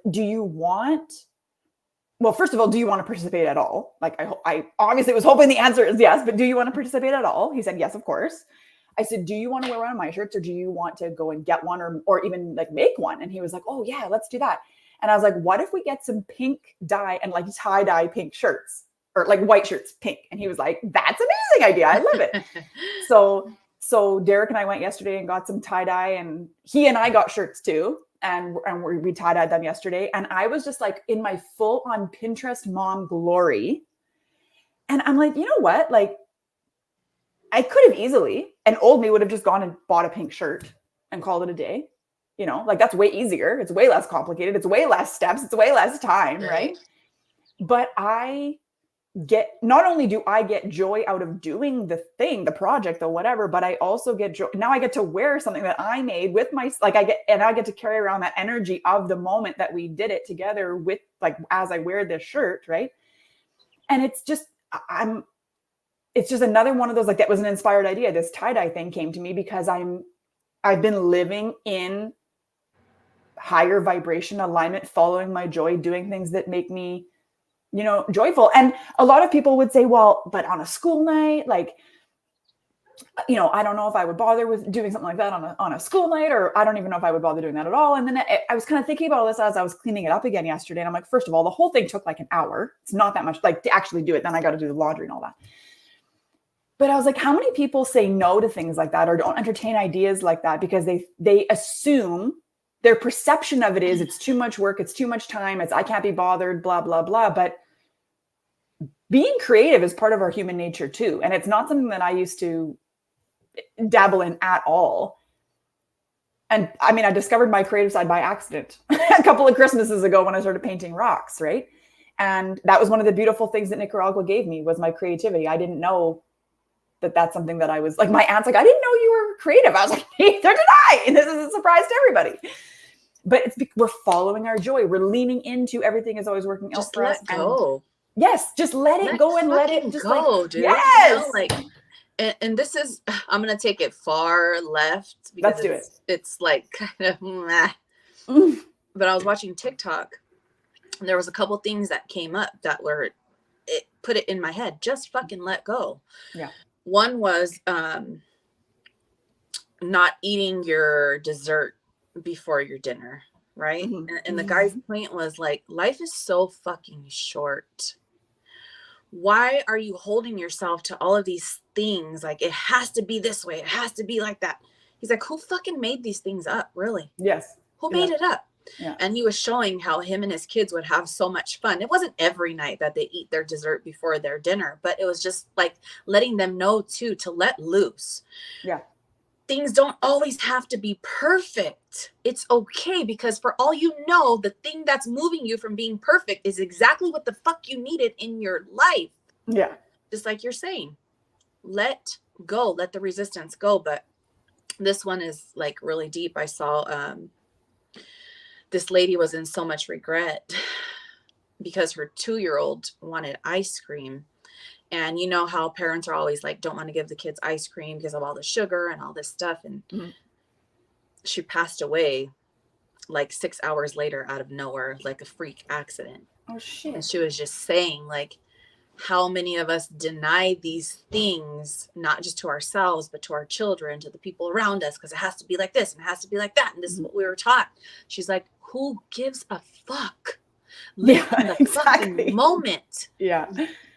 well, first of all, do you want to participate at all? Like, I obviously was hoping the answer is yes, but do you want to participate at all? He said, yes, of course. I said, do you want to wear one of my shirts or do you want to go and get one or even like make one? And he was like, oh yeah, let's do that. And I was like, what if we get some pink dye and like tie dye pink shirts or like white shirts, pink? And he was like, that's an amazing idea. I love it. So So Derek and I went yesterday and got some tie-dye, and he and I got shirts too. And we tie-dyed them yesterday. And I was just like in my full on Pinterest mom glory. And I'm like, you know what? Like, I could have easily, and old me would have just gone and bought a pink shirt and called it a day. You know, like that's way easier. It's way less complicated. It's way less steps. It's way less time, right? But not only do I get joy out of doing the thing, the project, the whatever, but I also get joy. Now I get to wear something that I made with I get to carry around that energy of the moment that we did it together with, like, as I wear this shirt, right? And it's just another one of those, like, that was an inspired idea. This tie-dye thing came to me because I've been living in higher vibration alignment, following my joy, doing things that make me, you know, joyful. And a lot of people would say, well, but on a school night, like, you know, I don't know if I would bother with doing something like that on a school night, or I don't even know if I would bother doing that at all. And then I was kind of thinking about all this as I was cleaning it up again yesterday. And I'm like, first of all, the whole thing took like an hour. It's not that much, like, to actually do it. Then I got to do the laundry and all that. But I was like, how many people say no to things like that or don't entertain ideas like that because they assume, their perception of it is it's too much work, it's too much time, I can't be bothered, blah, blah, blah. But being creative is part of our human nature too. And it's not something that I used to dabble in at all. And I mean, I discovered my creative side by accident a couple of Christmases ago when I started painting rocks, right? And that was one of the beautiful things that Nicaragua gave me, was my creativity. I didn't know that that's something that I was like, my aunt's like, I didn't know you were creative. I was like, neither did I. And this is a surprise to everybody. But we're following our joy. We're leaning into everything is always working out for us. Just let go. Yes, just let it go and let it just go, like, dude. yes. You know, like, and this is, I'm gonna take it far left because let's do it. It's like kind of meh. But I was watching TikTok, and there was a couple things that came up that it put it in my head. Just fucking let go. Yeah. One was not eating your dessert before your dinner, right? Mm-hmm. And the guy's point was like, life is so fucking short. Why are you holding yourself to all of these things? Like, it has to be this way, it has to be like that. He's like, who fucking made these things up, really? Yes. Who made it up? Yeah. And he was showing how him and his kids would have so much fun. It wasn't every night that they eat their dessert before their dinner, but it was just like letting them know too, to let loose. Yeah. Things don't always have to be perfect. It's okay, because for all you know, the thing that's moving you from being perfect is exactly what the fuck you needed in your life. Yeah. Just like you're saying, let go, let the resistance go. But this one is like really deep. I saw this lady was in so much regret because her 2-year-old wanted ice cream. And you know how parents are always like, don't want to give the kids ice cream because of all the sugar and all this stuff. And she passed away like 6 hours later out of nowhere, like a freak accident. Oh, shit. And she was just saying, like, how many of us deny these things, not just to ourselves, but to our children, to the people around us, because it has to be like this and it has to be like that. And this is what we were taught. She's like, who gives a fuck? Live in the fucking moment. Yeah.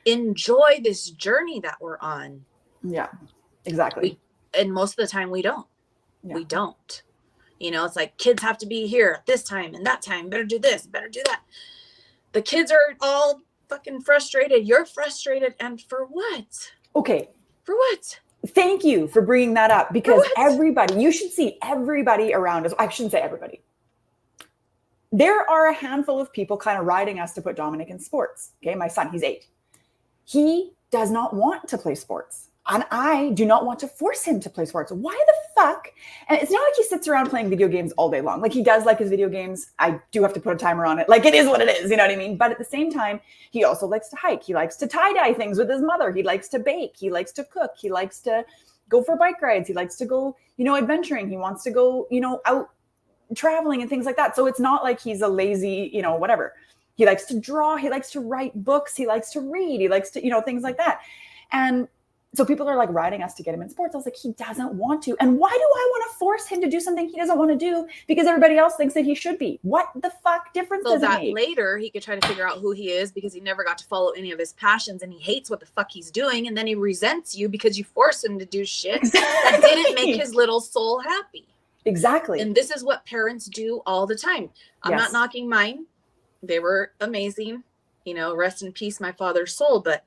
Enjoy this journey that we're on. Yeah, exactly. And most of the time we don't. Yeah. We don't. You know, it's like kids have to be here at this time and that time. Better do this, better do that. The kids are all fucking frustrated. You're frustrated. And for what? Okay. For what? Thank you for bringing that up, because you should see everybody around us. I shouldn't say everybody. There are a handful of people kind of riding us to put Dominic in sports. Okay. My son, he's 8. He does not want to play sports. And I do not want to force him to play sports. Why the fuck? And it's not like he sits around playing video games all day long. Like, he does like his video games. I do have to put a timer on it. Like, it is what it is. You know what I mean? But at the same time, he also likes to hike. He likes to tie-dye things with his mother. He likes to bake. He likes to cook. He likes to go for bike rides. He likes to go, adventuring. He wants to go, out traveling and things like that. So it's not like he's a lazy, whatever. He likes to draw. He likes to write books. He likes to read. He likes to, things like that. And so people are like riding us to get him in sports. I was like, he doesn't want to. And why do I want to force him to do something he doesn't want to do because everybody else thinks that he should be? What the fuck difference does it make? So that later he could try to figure out who he is because he never got to follow any of his passions and he hates what the fuck he's doing. And then he resents you because you forced him to do shit that didn't make his little soul happy. Exactly. And this is what parents do all the time. I'm not knocking mine. They were amazing. You know, rest in peace, my father's soul. But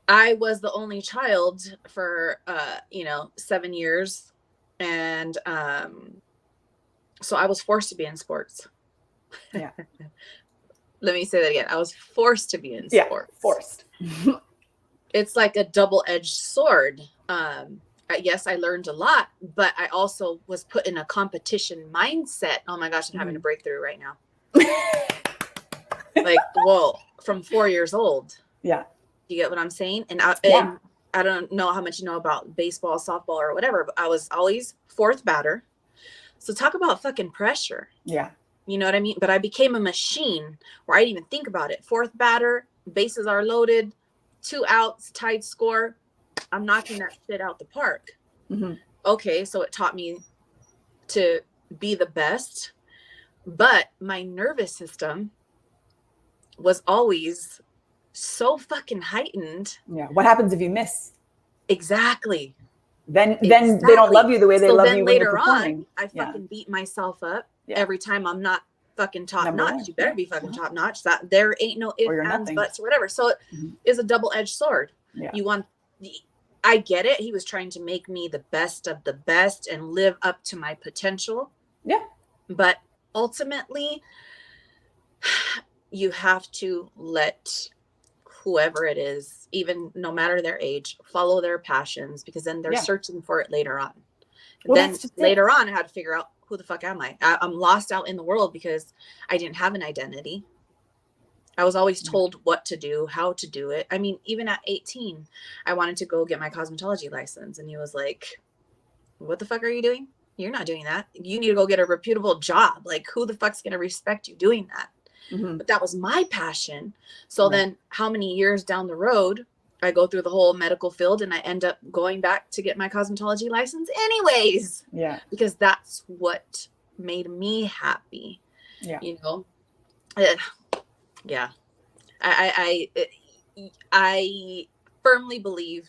I was the only child for, 7 years. And so I was forced to be in sports. Yeah. Let me say that again. I was forced to be in sports. Forced. It's like a double-edged sword. Yes, I learned a lot, but I also was put in a competition mindset. Oh my gosh, I'm having a breakthrough right now. Like, whoa, from 4 years old. Yeah. You get what I'm saying? And I don't know how much you know about baseball, softball, or whatever, but I was always fourth batter. So talk about fucking pressure. Yeah. You know what I mean? But I became a machine where I didn't even think about it. Fourth batter, bases are loaded, 2 outs, tied score. I'm knocking that shit out the park. Mm-hmm. Okay, so it taught me to be the best, but my nervous system was always so fucking heightened. Yeah. What happens if you miss? Exactly. Then they don't love you the way they love you when you're performing. On, I fucking beat myself up every time I'm not fucking top notch. You better be fucking top notch. That there ain't no ifs, ands, buts, or whatever. So it is a double-edged sword. Yeah. I get it. He was trying to make me the best of the best and live up to my potential. Yeah. But ultimately, you have to let whoever it is, even no matter their age, follow their passions, because then they're searching for it later on. Well, then later on, I had to figure out, who the fuck am I? I'm lost out in the world because I didn't have an identity. I was always told what to do, how to do it. I mean, even at 18, I wanted to go get my cosmetology license. And he was like, what the fuck are you doing? You're not doing that. You need to go get a reputable job. Like, who the fuck's going to respect you doing that? Mm-hmm. But that was my passion. So then how many years down the road, I go through the whole medical field and I end up going back to get my cosmetology license anyways. Yeah. Because that's what made me happy. Yeah. You know? Yeah. I firmly believe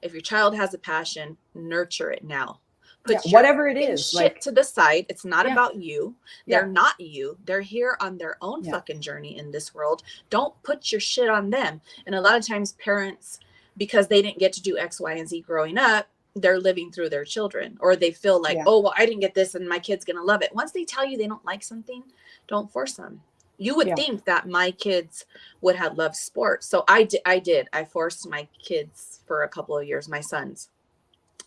if your child has a passion, nurture it now. Put whatever it is, shit to the side. It's not about you. They're not you. They're here on their own fucking journey in this world. Don't put your shit on them. And a lot of times parents, because they didn't get to do X, Y, and Z growing up, they're living through their children, or they feel like, oh, well, I didn't get this and my kid's going to love it. Once they tell you they don't like something, don't force them. You would think that my kids would have loved sports. So I did. I forced my kids for a couple of years, my sons,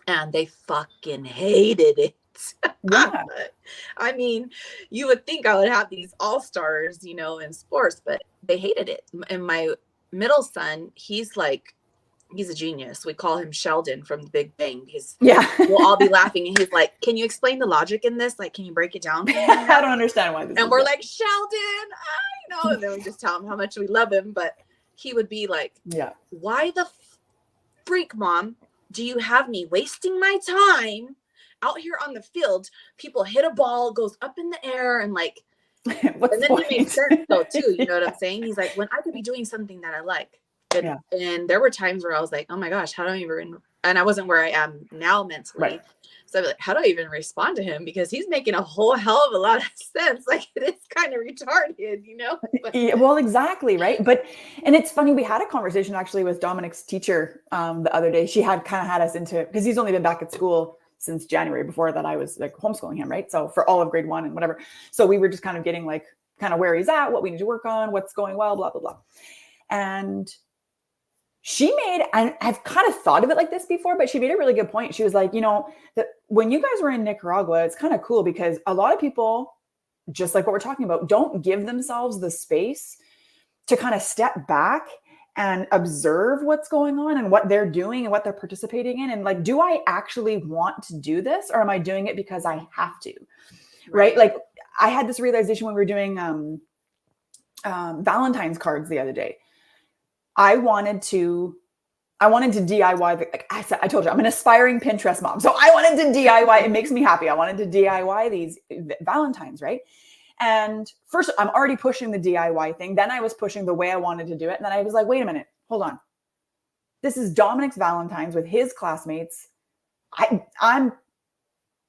and they fucking hated it. Yeah. I mean, you would think I would have these all-stars, you know, in sports, but they hated it. And my middle son, he's a genius. We call him Sheldon from The Big Bang. We'll all be laughing. And he's like, can you explain the logic in this? Like, can you break it down? I don't understand why this And we're like, Sheldon, I know. And then we just tell him how much we love him. But he would be like, why the freak, Mom, do you have me wasting my time out here on the field? People hit a ball, goes up in the air, and like, and then he makes sense though too. You know what I'm saying? He's like, when I could be doing something that I like. And there were times where I was like, oh my gosh, how do I even, and I wasn't where I am now mentally. Right. So I'd be like, how do I even respond to him? Because he's making a whole hell of a lot of sense. Like, it's kind of retarded, you know? Well, exactly. Right. And it's funny. We had a conversation actually with Dominic's teacher the other day. She had us into, because he's only been back at school since January. Before that, I was like homeschooling him. Right. So for all of grade 1 and whatever. So we were just kind of getting like, kind of where he's at, what we need to work on, what's going well, blah, blah, blah. And I've kind of thought of it like this before, but she made a really good point. She was like, you know, that when you guys were in Nicaragua, it's kind of cool because a lot of people, just like what we're talking about, don't give themselves the space to kind of step back and observe what's going on and what they're doing and what they're participating in. And like, do I actually want to do this, or am I doing it because I have to? Right. Like, I had this realization when we were doing Valentine's cards the other day. I wanted to I wanted to DIY. Like I said, I told you, I'm an aspiring Pinterest mom. So I wanted to DIY. It makes me happy. I wanted to DIY these Valentines, right? And first, I'm already pushing the DIY thing. Then I was pushing the way I wanted to do it. And then I was like, wait a minute, hold on. This is Dominic's Valentine's with his classmates.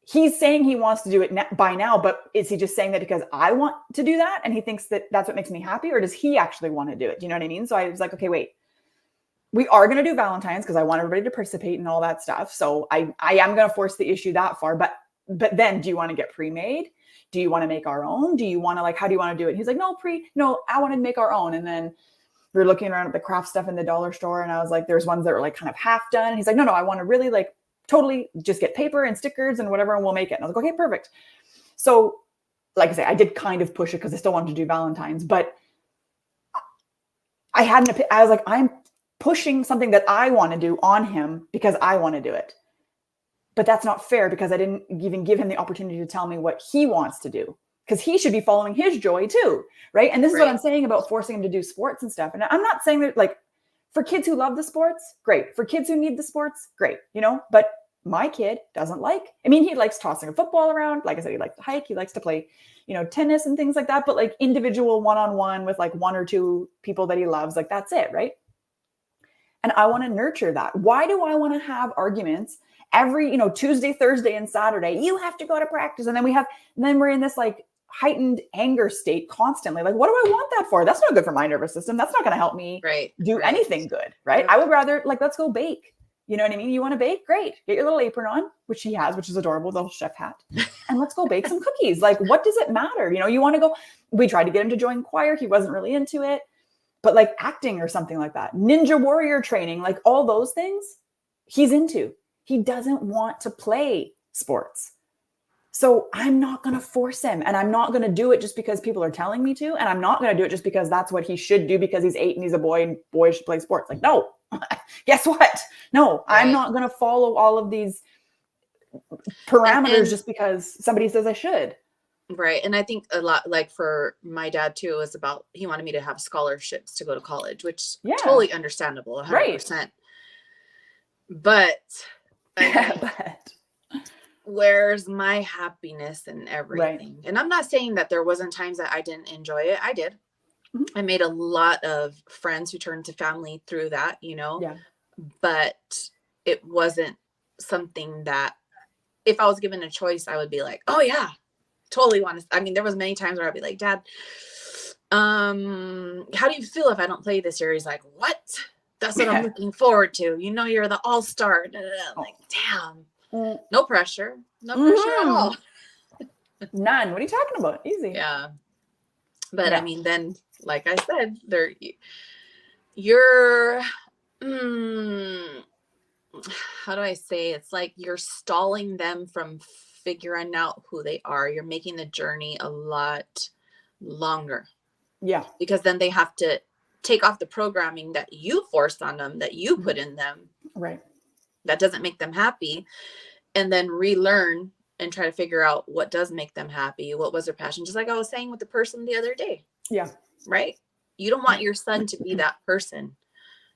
He's saying he wants to do it by now, but is he just saying that because I want to do that and he thinks that that's what makes me happy, or does he actually want to do it? Do you know what I mean? So I was like, okay, wait, we are going to do Valentine's because I want everybody to participate and all that stuff. So I am going to force the issue that far, but then do you want to get pre-made? Do you want to make our own? Do you want to how do you want to do it? He's like, no, I want to make our own. And then we were looking around at the craft stuff in the dollar store. And I was like, there's ones that were kind of half done. And he's like, no, I want to really totally just get paper and stickers and whatever, and we'll make it. And I was like, okay, perfect. So like I say, I did kind of push it because I still wanted to do Valentine's, but I was like, I'm pushing something that I want to do on him because I want to do it. But that's not fair because I didn't even give him the opportunity to tell me what he wants to do, because he should be following his joy too. Right. And this is what I'm saying about forcing him to do sports and stuff. And I'm not saying that for kids who love the sports, great. For kids who need the sports, great. But my kid doesn't he likes tossing a football around. Like I said, he likes to hike. He likes to play, tennis and things like that. But individual one-on-one with one or two people that he loves, that's it. Right. And I want to nurture that. Why do I want to have arguments every, Tuesday, Thursday, and Saturday? You have to go to practice. And then we're in this heightened anger state constantly. What do I want that for? That's not good for my nervous system. That's not going to help me do anything good. Right. I would rather let's go bake. You know what I mean? You want to bake? Great. Get your little apron on, which he has, which is adorable, the little chef hat. And let's go bake some cookies. What does it matter? You want to go, we tried to get him to join choir. He wasn't really into it, but acting or something like that, ninja warrior training, all those things he's into. He doesn't want to play sports. So I'm not going to force him, and I'm not going to do it just because people are telling me to. And I'm not going to do it just because that's what he should do because he's 8 and he's a boy and boys should play sports. No, guess what? No, I'm not going to follow all of these parameters just because somebody says I should. Right. And I think a lot, for my dad too, was about, he wanted me to have scholarships to go to college, which totally understandable. 100%. Right. But where's my happiness and everything? Right. And I'm not saying that there wasn't times that I didn't enjoy it. I did. Mm-hmm. I made a lot of friends who turned to family through that, but it wasn't something that if I was given a choice, I would be like, oh yeah, totally want to. There was many times where I'd be like, Dad, how do you feel if I don't play this year? He's like, what? That's what I'm looking forward to. You're the all-star. I'm like, damn. No pressure. No pressure at all. None. What are you talking about? Easy. Yeah. But then, like I said, you're, how do I say? It's you're stalling them from figuring out who they are. You're making the journey a lot longer. Yeah. Because then they have to take off the programming that you forced on them, that you put in them. Right. That doesn't make them happy. And then relearn and try to figure out what does make them happy. What was their passion? Just like I was saying with the person the other day. Yeah. Right. You don't want your son to be that person.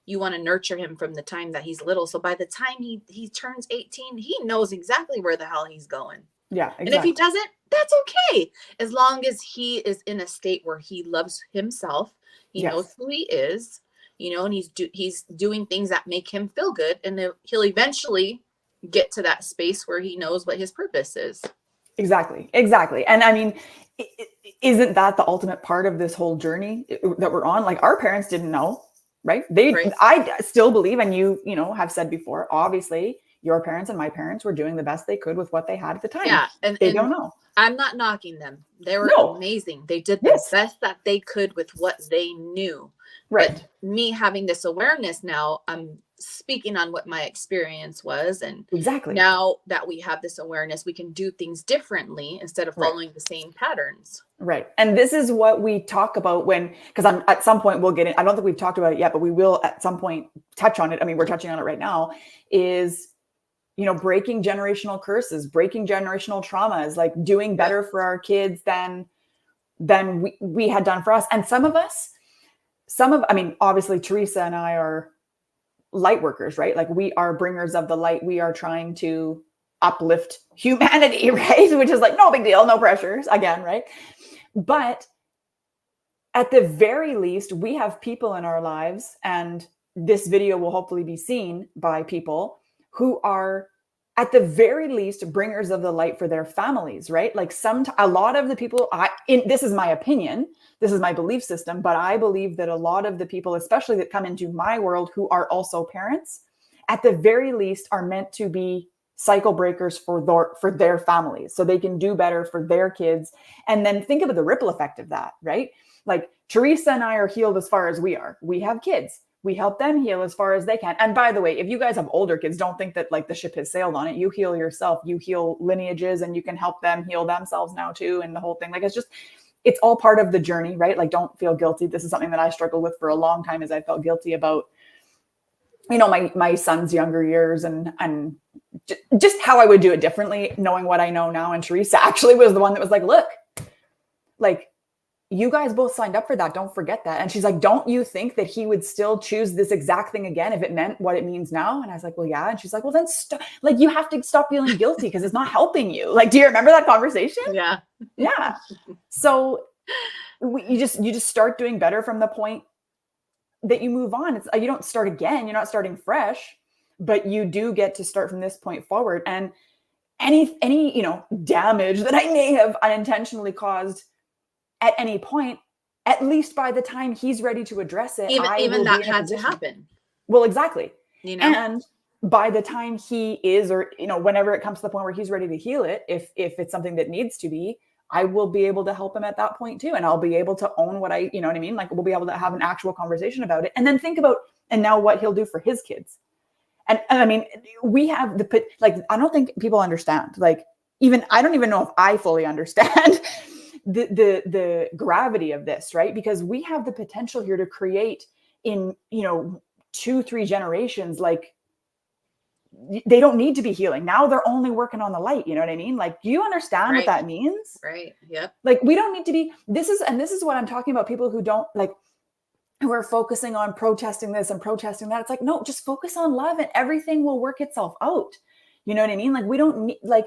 You want to nurture him from the time that he's little. So by the time he turns 18, he knows exactly where the hell he's going. Yeah. Exactly. And if he doesn't, that's okay. As long as he is in a state where he loves himself, he knows who he is, and he's doing things that make him feel good. And he'll eventually get to that space where he knows what his purpose is. Exactly. And isn't that the ultimate part of this whole journey that we're on? Our parents didn't know, right? I still believe, and you have said before, obviously your parents and my parents were doing the best they could with what they had at the time. Yeah. And they don't know. I'm not knocking them. They were amazing. They did the best that they could with what they knew. Right. But me having this awareness now, I'm speaking on what my experience was. And now that we have this awareness, we can do things differently instead of following the same patterns. Right. And this is what we talk about because at some point we'll get in. I don't think we've talked about it yet, but we will at some point touch on it. We're touching on it right now, is breaking generational curses, breaking generational traumas, doing better for our kids than we had done for us. And obviously Teresa and I are light workers, right? Like we are bringers of the light. We are trying to uplift humanity, right? Which is like, no big deal, no pressures again, right? But at the very least, we have people in our lives, and this video will hopefully be seen by people who are at the very least bringers of the light for their families, right? Like a lot of the people, this is my opinion, this is my belief system, but I believe that a lot of the people, especially that come into my world who are also parents, at the very least are meant to be cycle breakers for their families, so they can do better for their kids. And then think about the ripple effect of that, right? Like Teresa and I are healed as far as we are. We have kids. We help them heal as far as they can. And by the way, if you guys have older kids, don't think that like the ship has sailed on it. You heal yourself, you heal lineages, and you can help them heal themselves now too. And the whole thing, like, it's all part of the journey, right? Like, don't feel guilty. This is something that I struggled with for a long time, is I felt guilty about, my son's younger years and just how I would do it differently, knowing what I know now. And Teresa actually was the one that was like, look, like, you guys both signed up for that. Don't forget that. And she's like, don't you think that he would still choose this exact thing again if it meant what it means now? And I was like, well, yeah. And she's like, well, then you have to stop feeling guilty because it's not helping you. Like, do you remember that conversation? Yeah. Yeah. So you just start doing better from the point that you move on. You don't start again. You're not starting fresh, but you do get to start from this point forward. And any damage that I may have unintentionally caused at any point, at least by the time he's ready to address it, even that had to happen. Well, exactly. And by the time he is, or whenever it comes to the point where he's ready to heal it, if it's something that needs to be, I will be able to help him at that point too. And I'll be able to own what I, what I mean? Like, we'll be able to have an actual conversation about it, and then think about, and now what he'll do for his kids. And I mean, we have I don't think people understand, like, I don't even know if I fully understand the gravity of this, right? Because we have the potential here to create in 2-3 generations. Like, they don't need to be healing now, they're only working on the light. You know what I mean? Like, do you understand what that means? Right. Yep. Like, we don't need to be, this is what I'm talking about, people who don't, like, who are focusing on protesting this and protesting that. It's like, no, just focus on love and everything will work itself out. You know what I mean? Like, we don't need, like,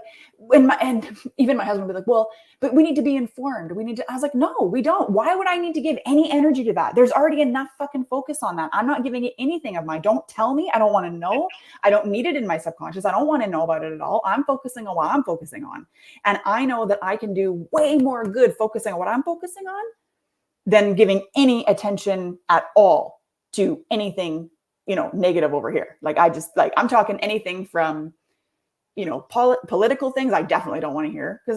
and even my husband would be like, well, but we need to be informed. I was like, no, we don't. Why would I need to give any energy to that? There's already enough fucking focus on that. I'm not giving it anything of mine. Don't tell me. I don't want to know. I don't need it in my subconscious. I don't want to know about it at all. I'm focusing on what I'm focusing on. And I know that I can do way more good focusing on what I'm focusing on than giving any attention at all to anything, negative over here. Like, I'm talking anything from, political things. I definitely don't want to hear, because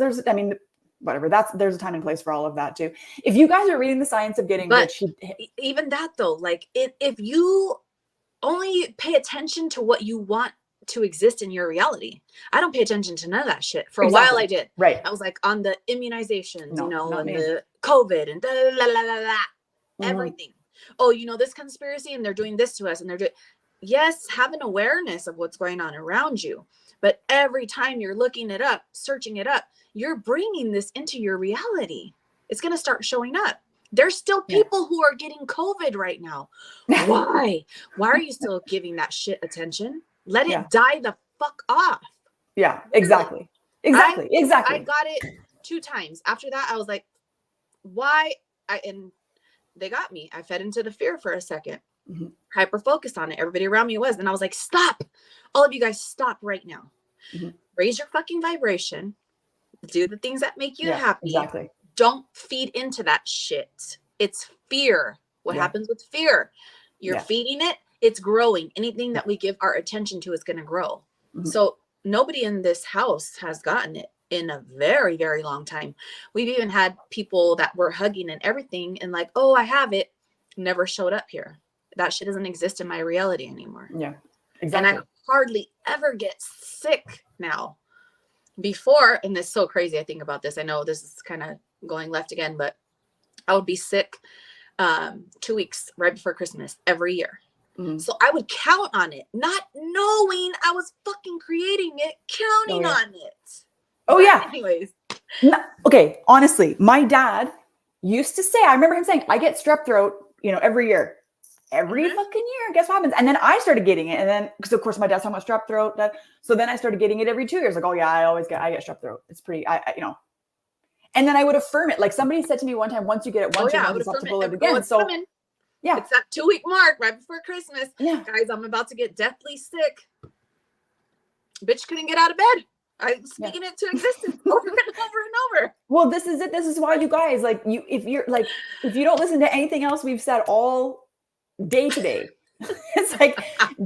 whatever, there's a time and place for all of that too. If you guys are reading The Science of Getting Rich, even that though, like, if you only pay attention to what you want to exist in your reality, I don't pay attention to none of that shit. For a while I did. Right. I was like on the immunizations, and the COVID and everything. Oh, this conspiracy, and they're doing this to us, and they're doing, yes, have an awareness of what's going on around you. But every time you're looking it up, searching it up, you're bringing this into your reality. It's going to start showing up. There's still people who are getting COVID right now. Why? Why are you still giving that shit attention? Let it die the fuck off. Yeah, exactly. Exactly. I got it 2 times. After that, I was like, why? And they got me. I fed into the fear for a second. Mm-hmm. Hyper focused on it. Everybody around me was. And I was like, stop. All of you guys, stop right now. Mm-hmm. Raise your fucking vibration. Do the things that make you happy. Exactly. Don't feed into that shit. It's fear. What happens with fear? You're feeding it. It's growing. Anything that we give our attention to is going to grow. Mm-hmm. So nobody in this house has gotten it in a very, very long time. We've even had people that were hugging and everything and like, oh, I have it. Never showed up here. That shit doesn't exist in my reality anymore. Yeah, exactly. And I hardly ever get sick now. Before, and it's so crazy I think about this. I know this is kind of going left again, but I would be sick 2 weeks right before Christmas every year. Mm-hmm. So I would count on it, not knowing I was fucking creating it, counting on it. Oh, yeah. Anyways. Okay, honestly, my dad used to say, I remember him saying, I get strep throat, every year. every fucking year. Guess what happens? And then I started getting it. And then, because of course my dad's talking about strep throat. So then I started getting it every 2 years. Like, oh yeah, I get strep throat. It's pretty, and then I would affirm it. Like somebody said to me one time, once you get it once, you're not to pull it again. So coming. Yeah. It's that 2-week mark right before Christmas. Yeah. Guys, I'm about to get deathly sick. Bitch couldn't get out of bed. I'm speaking it to existence over and over and over. Well, this is it. This is why you guys, like, if you don't listen to anything else we've said all day today, it's like,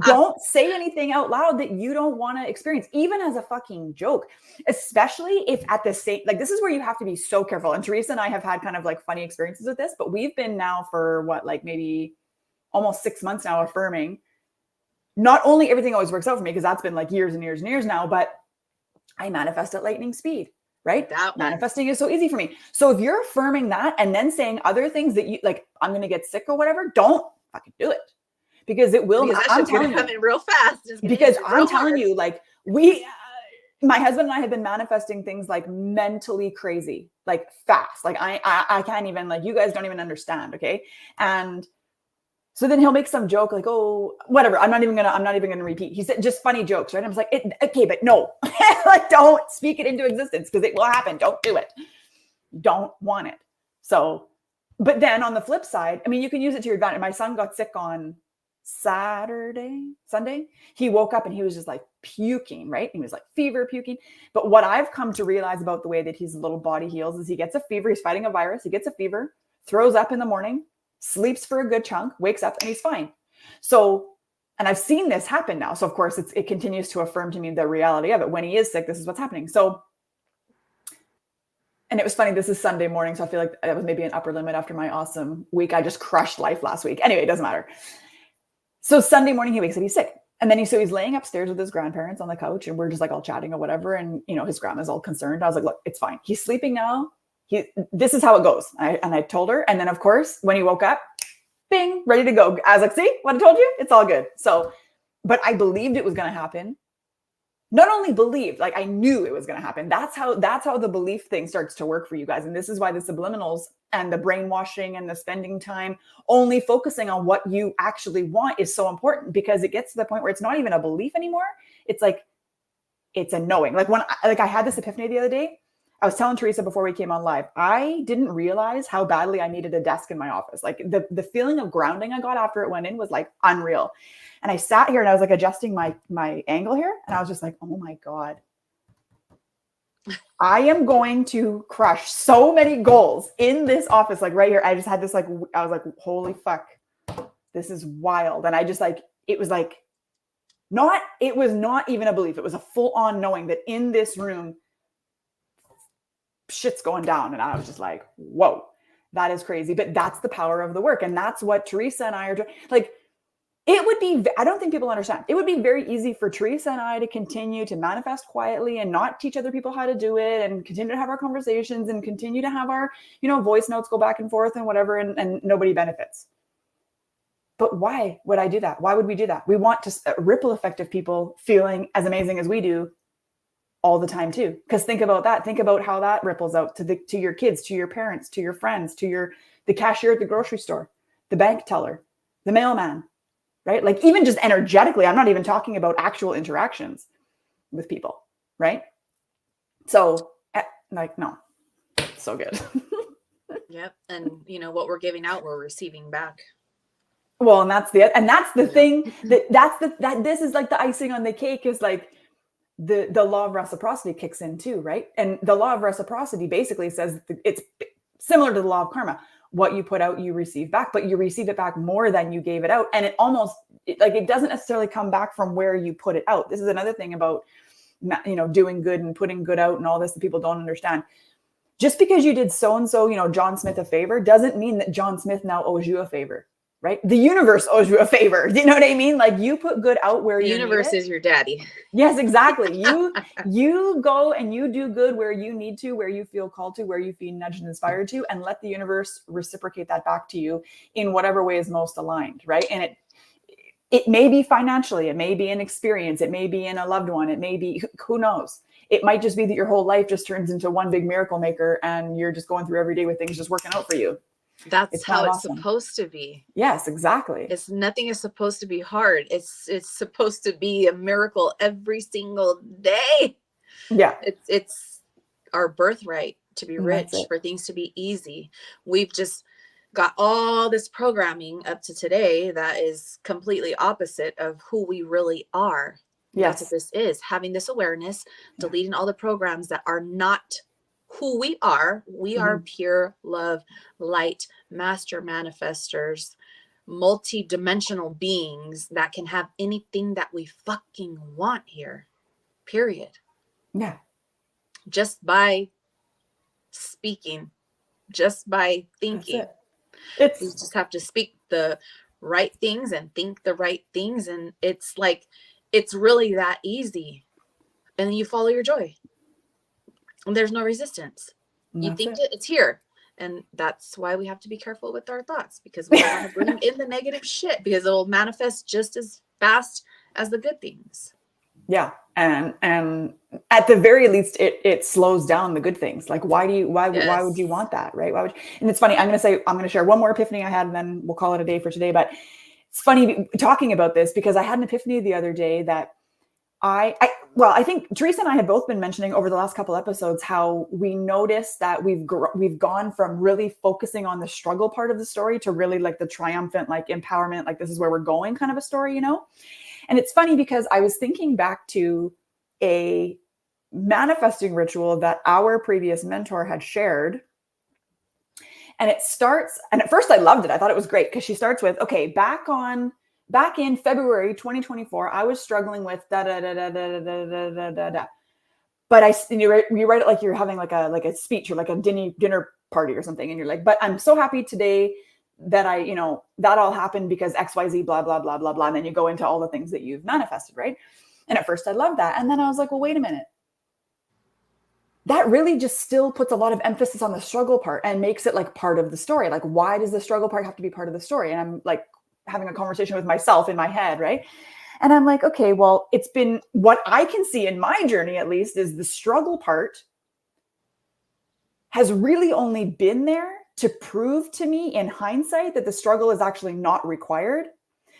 don't say anything out loud that you don't want to experience, even as a fucking joke, especially if at the same, like, this is where you have to be so careful. And Teresa and I have had kind of like funny experiences with this, but we've been now for what, like maybe almost 6 months now affirming. Not only everything always works out for me, because that's been like years and years and years now, but I manifest at lightning speed, right? Manifesting is so easy for me. So if you're affirming that and then saying other things that you like, I'm going to get sick or whatever, don't fucking do it, because it will. Because I'm telling you, coming real fast. Because I'm telling you, like my husband and I have been manifesting things like mentally crazy, like fast. Like I can't even, like, you guys don't even understand. Okay. And so then he'll make some joke like, oh, whatever. I'm not even gonna repeat. He said just funny jokes, right? I was like, okay, but no, like, don't speak it into existence, because it will happen. Don't do it. Don't want it. So, but then on the flip side, I mean, you can use it to your advantage. My son got sick on Sunday. He woke up and he was just like puking, right? He was like fever puking. But what I've come to realize about the way that his little body heals is he gets a fever. He's fighting a virus. He gets a fever, throws up in the morning, sleeps for a good chunk, wakes up, and he's fine. So, and I've seen this happen now. So of course it continues to affirm to me the reality of it. When he is sick, this is what's happening. So, and it was funny, this is Sunday morning, so I feel like that was maybe an upper limit after my awesome week. I just crushed life last week. Anyway, it doesn't matter. So Sunday morning he wakes up, he's sick. And then he's laying upstairs with his grandparents on the couch, and we're just like all chatting or whatever. And his grandma's all concerned. I was like, look, it's fine. He's sleeping now. This is how it goes. And I told her. And then of course, when he woke up, bing, ready to go. I was like, see what I told you? It's all good. So, but I believed it was going to happen. Not only believed, like I knew it was going to happen. That's how the belief thing starts to work for you guys. And this is why the subliminals and the brainwashing and the spending time only focusing on what you actually want is so important, because it gets to the point where it's not even a belief anymore. It's like, it's a knowing. Like I had this epiphany the other day. I was telling Teresa before we came on live, I didn't realize how badly I needed a desk in my office. Like the feeling of grounding I got after it went in was like unreal. And I sat here and I was like adjusting my angle here. And I was just like, oh my God, I am going to crush so many goals in this office. Like right here, I just had this, like, I was like, holy fuck, this is wild. And I just like, it was not even a belief. It was a full on knowing that in this room, shit's going down. And I was just like, whoa, that is crazy. But that's the power of the work. And that's what Teresa and I are doing. Like, it would be, I don't think people understand. It would be very easy for Teresa and I to continue to manifest quietly and not teach other people how to do it, and continue to have our conversations and continue to have our, voice notes go back and forth and whatever, and nobody benefits. But why would I do that? Why would we do that? We want to ripple effect of people feeling as amazing as we do all the time too. Because think about that. Think about how that ripples out to your kids, to your parents, to your friends, to the cashier at the grocery store, the bank teller, the mailman, right? Like even just energetically, I'm not even talking about actual interactions with people, right? So like, no, so good. Yep. And what we're giving out, we're receiving back. Well, and that's the thing that this is like the icing on the cake, is like, the law of reciprocity kicks in too, right? And the law of reciprocity basically says it's similar to the law of karma. What you put out, you receive back, but you receive it back more than you gave it out. And it almost it doesn't necessarily come back from where you put it out. This is another thing about, doing good and putting good out and all this that people don't understand. Just because you did so-and-so, John Smith a favor doesn't mean that John Smith now owes you a favor. Right? The universe owes you a favor. Do you know what I mean? Like you put good out where the universe is your daddy. Yes, exactly. You go and you do good where you need to, where you feel called to, where you feel nudged and inspired to, and let the universe reciprocate that back to you in whatever way is most aligned. Right? And it may be financially, it may be an experience, it may be in a loved one, it may be, who knows? It might just be that your whole life just turns into one big miracle maker and you're just going through every day with things just working out for you. That's It's kind how of it's awesome. supposed to be. Yes, exactly. Nothing is supposed to be hard. It's supposed to be a miracle every single day. Yeah. It's our birthright to be rich, for things to be easy. We've just got all this programming up to today that is completely opposite of who we really are. Yes. That's what this is. Having this awareness, deleting all the programs that are not who we are. We are pure love, light, master manifestors, multi-dimensional beings that can have anything that we fucking want here. Period. Yeah. Just by speaking, just by thinking. We just have to speak the right things and think the right things. And it's like, it's really that easy. And then you follow your joy. And there's no resistance. You think it's here. And that's why we have to be careful with our thoughts, because we don't want to bring in the negative shit, because it will manifest just as fast as the good things. Yeah. And at the very least, it slows down the good things. Like, why would you want that? Right. And it's funny. I'm going to share one more epiphany I had, and then we'll call it a day for today. But it's funny talking about this, because I had an epiphany the other day that I think Teresa and I have both been mentioning over the last couple episodes how we noticed that we've gone from really focusing on the struggle part of the story to really like the triumphant, like empowerment, like this is where we're going kind of a story, you know? And it's funny because I was thinking back to a manifesting ritual that our previous mentor had shared. And it starts, and at first I loved it. I thought it was great because she starts with, okay, back in February 2024, I was struggling with da da da da da da da da da da. But you write it like you're having like a speech or like a dinner party or something, and you're like, but I'm so happy today that that all happened because XYZ, blah blah blah blah blah, and then you go into all the things that you've manifested, right? And at first I loved that, and then I was like, well, wait a minute. That really just still puts a lot of emphasis on the struggle part and makes it like part of the story. Like, why does the struggle part have to be part of the story? And I'm like having a conversation with myself in my head, right? And I'm like, okay, well, it's been what I can see in my journey, at least, is the struggle part has really only been there to prove to me in hindsight that the struggle is actually not required.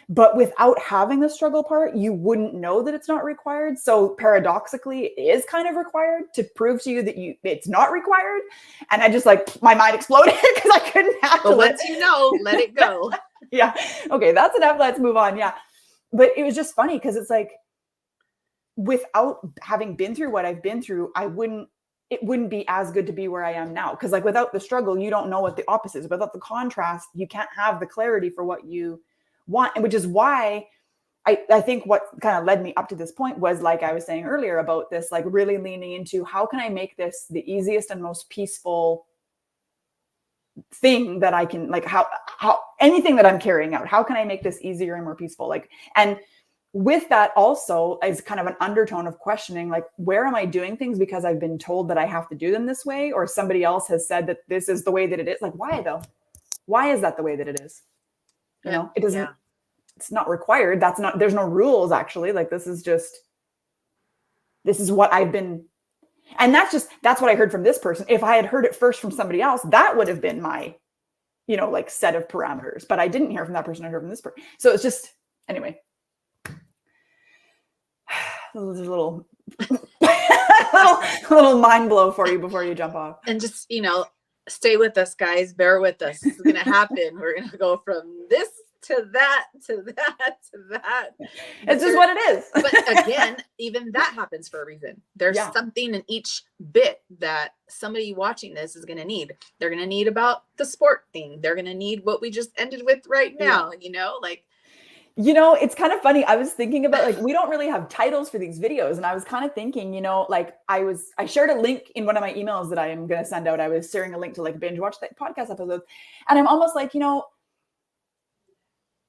But without having the struggle part, you wouldn't know that it's not required. So paradoxically, it is kind of required to prove to you that it's not required. And I just like, my mind exploded because I couldn't handle it. Once you know, let it go. Yeah. Okay, that's enough. Let's move on. Yeah. But it was just funny because it's like, without having been through what I've been through, it wouldn't be as good to be where I am now. Because like without the struggle, you don't know what the opposite is. Without the contrast, you can't have the clarity for what you want. And which is why I think what kind of led me up to this point was, like I was saying earlier, about this, like really leaning into how can I make this the easiest and most peaceful thing that I can, like how anything that I'm carrying out, how can I make this easier and more peaceful? Like, and with that also is kind of an undertone of questioning, like, where am I doing things because I've been told that I have to do them this way, or somebody else has said that this is the way that it is? Like, why though? Why is that the way that it is? You know, it doesn't, it's not required. There's no rules actually. Like, this is what I've been. And that's what I heard from this person. If I had heard it first from somebody else, that would have been my, like set of parameters, but I didn't hear from that person. I heard from this person. So it's just, anyway, there's a little mind blow for you before you jump off. And just, stay with us, guys. Bear with us. It's going to happen. We're going to go from this to that, to that, to that. It's just what it is. But again, even that happens for a reason. There's something in each bit that somebody watching this is going to need. They're going to need about the sport thing. They're going to need what we just ended with right now, it's kind of funny. I was thinking about, like, we don't really have titles for these videos. And I was kind of thinking, like I shared a link in one of my emails that I am going to send out. I was sharing a link to like binge watch the podcast episodes. And I'm almost like,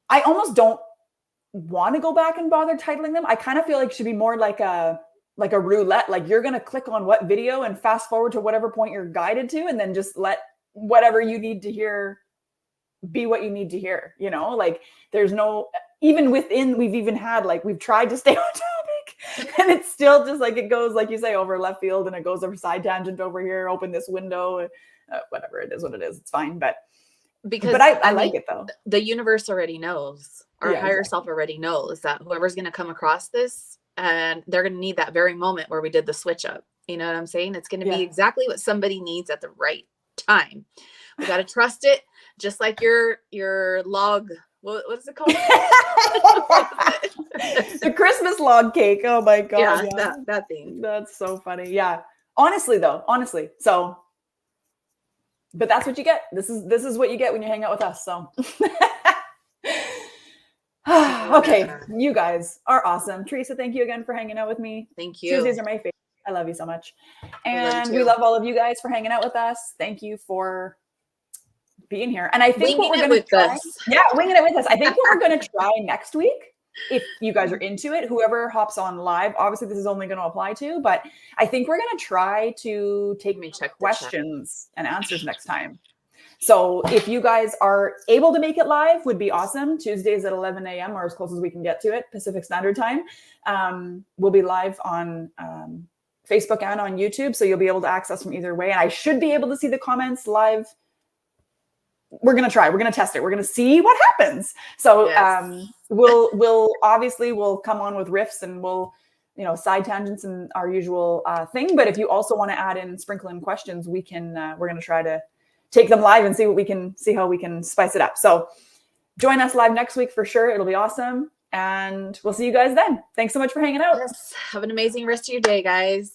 I almost don't want to go back and bother titling them. I kind of feel like it should be more like a roulette. Like, you're going to click on what video and fast forward to whatever point you're guided to, and then just let whatever you need to hear be what you need to hear. Like, there's no, even within, we've even had, like, we've tried to stay on topic and it's still just like, it goes, like you say, over left field, and it goes over side tangent over here, open this window, whatever it is, what it is, it's fine. But because but I like it though. The universe already knows. Our higher exactly. self already knows that whoever's going to come across this, and they're going to need that very moment where we did the switch up. You know what I'm saying? It's going to be exactly what somebody needs at the right time. We got to trust it, just like your log. What is it called? The Christmas log cake. Oh my God. Yeah. That thing. That's so funny. Yeah. Honestly. So, but that's what you get. This is what you get when you hang out with us. So, okay. You guys are awesome. Teresa, thank you again for hanging out with me. Thank you. Tuesdays are my favorite. I love you so much. And we love all of you guys for hanging out with us. Thank you for being here. And I think what we're going to try, winging it with us. I think what we're going to try next week, if you guys are into it, whoever hops on live, obviously this is only going to apply to, but I think we're going to try to take questions and answers next time. So if you guys are able to make it live, would be awesome. Tuesdays at 11 a.m. or as close as we can get to it, Pacific Standard Time. We'll be live on Facebook and on YouTube. So you'll be able to access from either way. And I should be able to see the comments live. We're going to try. We're going to test it. We're going to see what happens. So we'll obviously come on with riffs and we'll, side tangents and our usual thing. But if you also want to sprinkle in questions, we're going to try to take them live and see how we can spice it up. So join us live next week for sure. It'll be awesome. And we'll see you guys then. Thanks so much for hanging out. Yes. Have an amazing rest of your day, guys.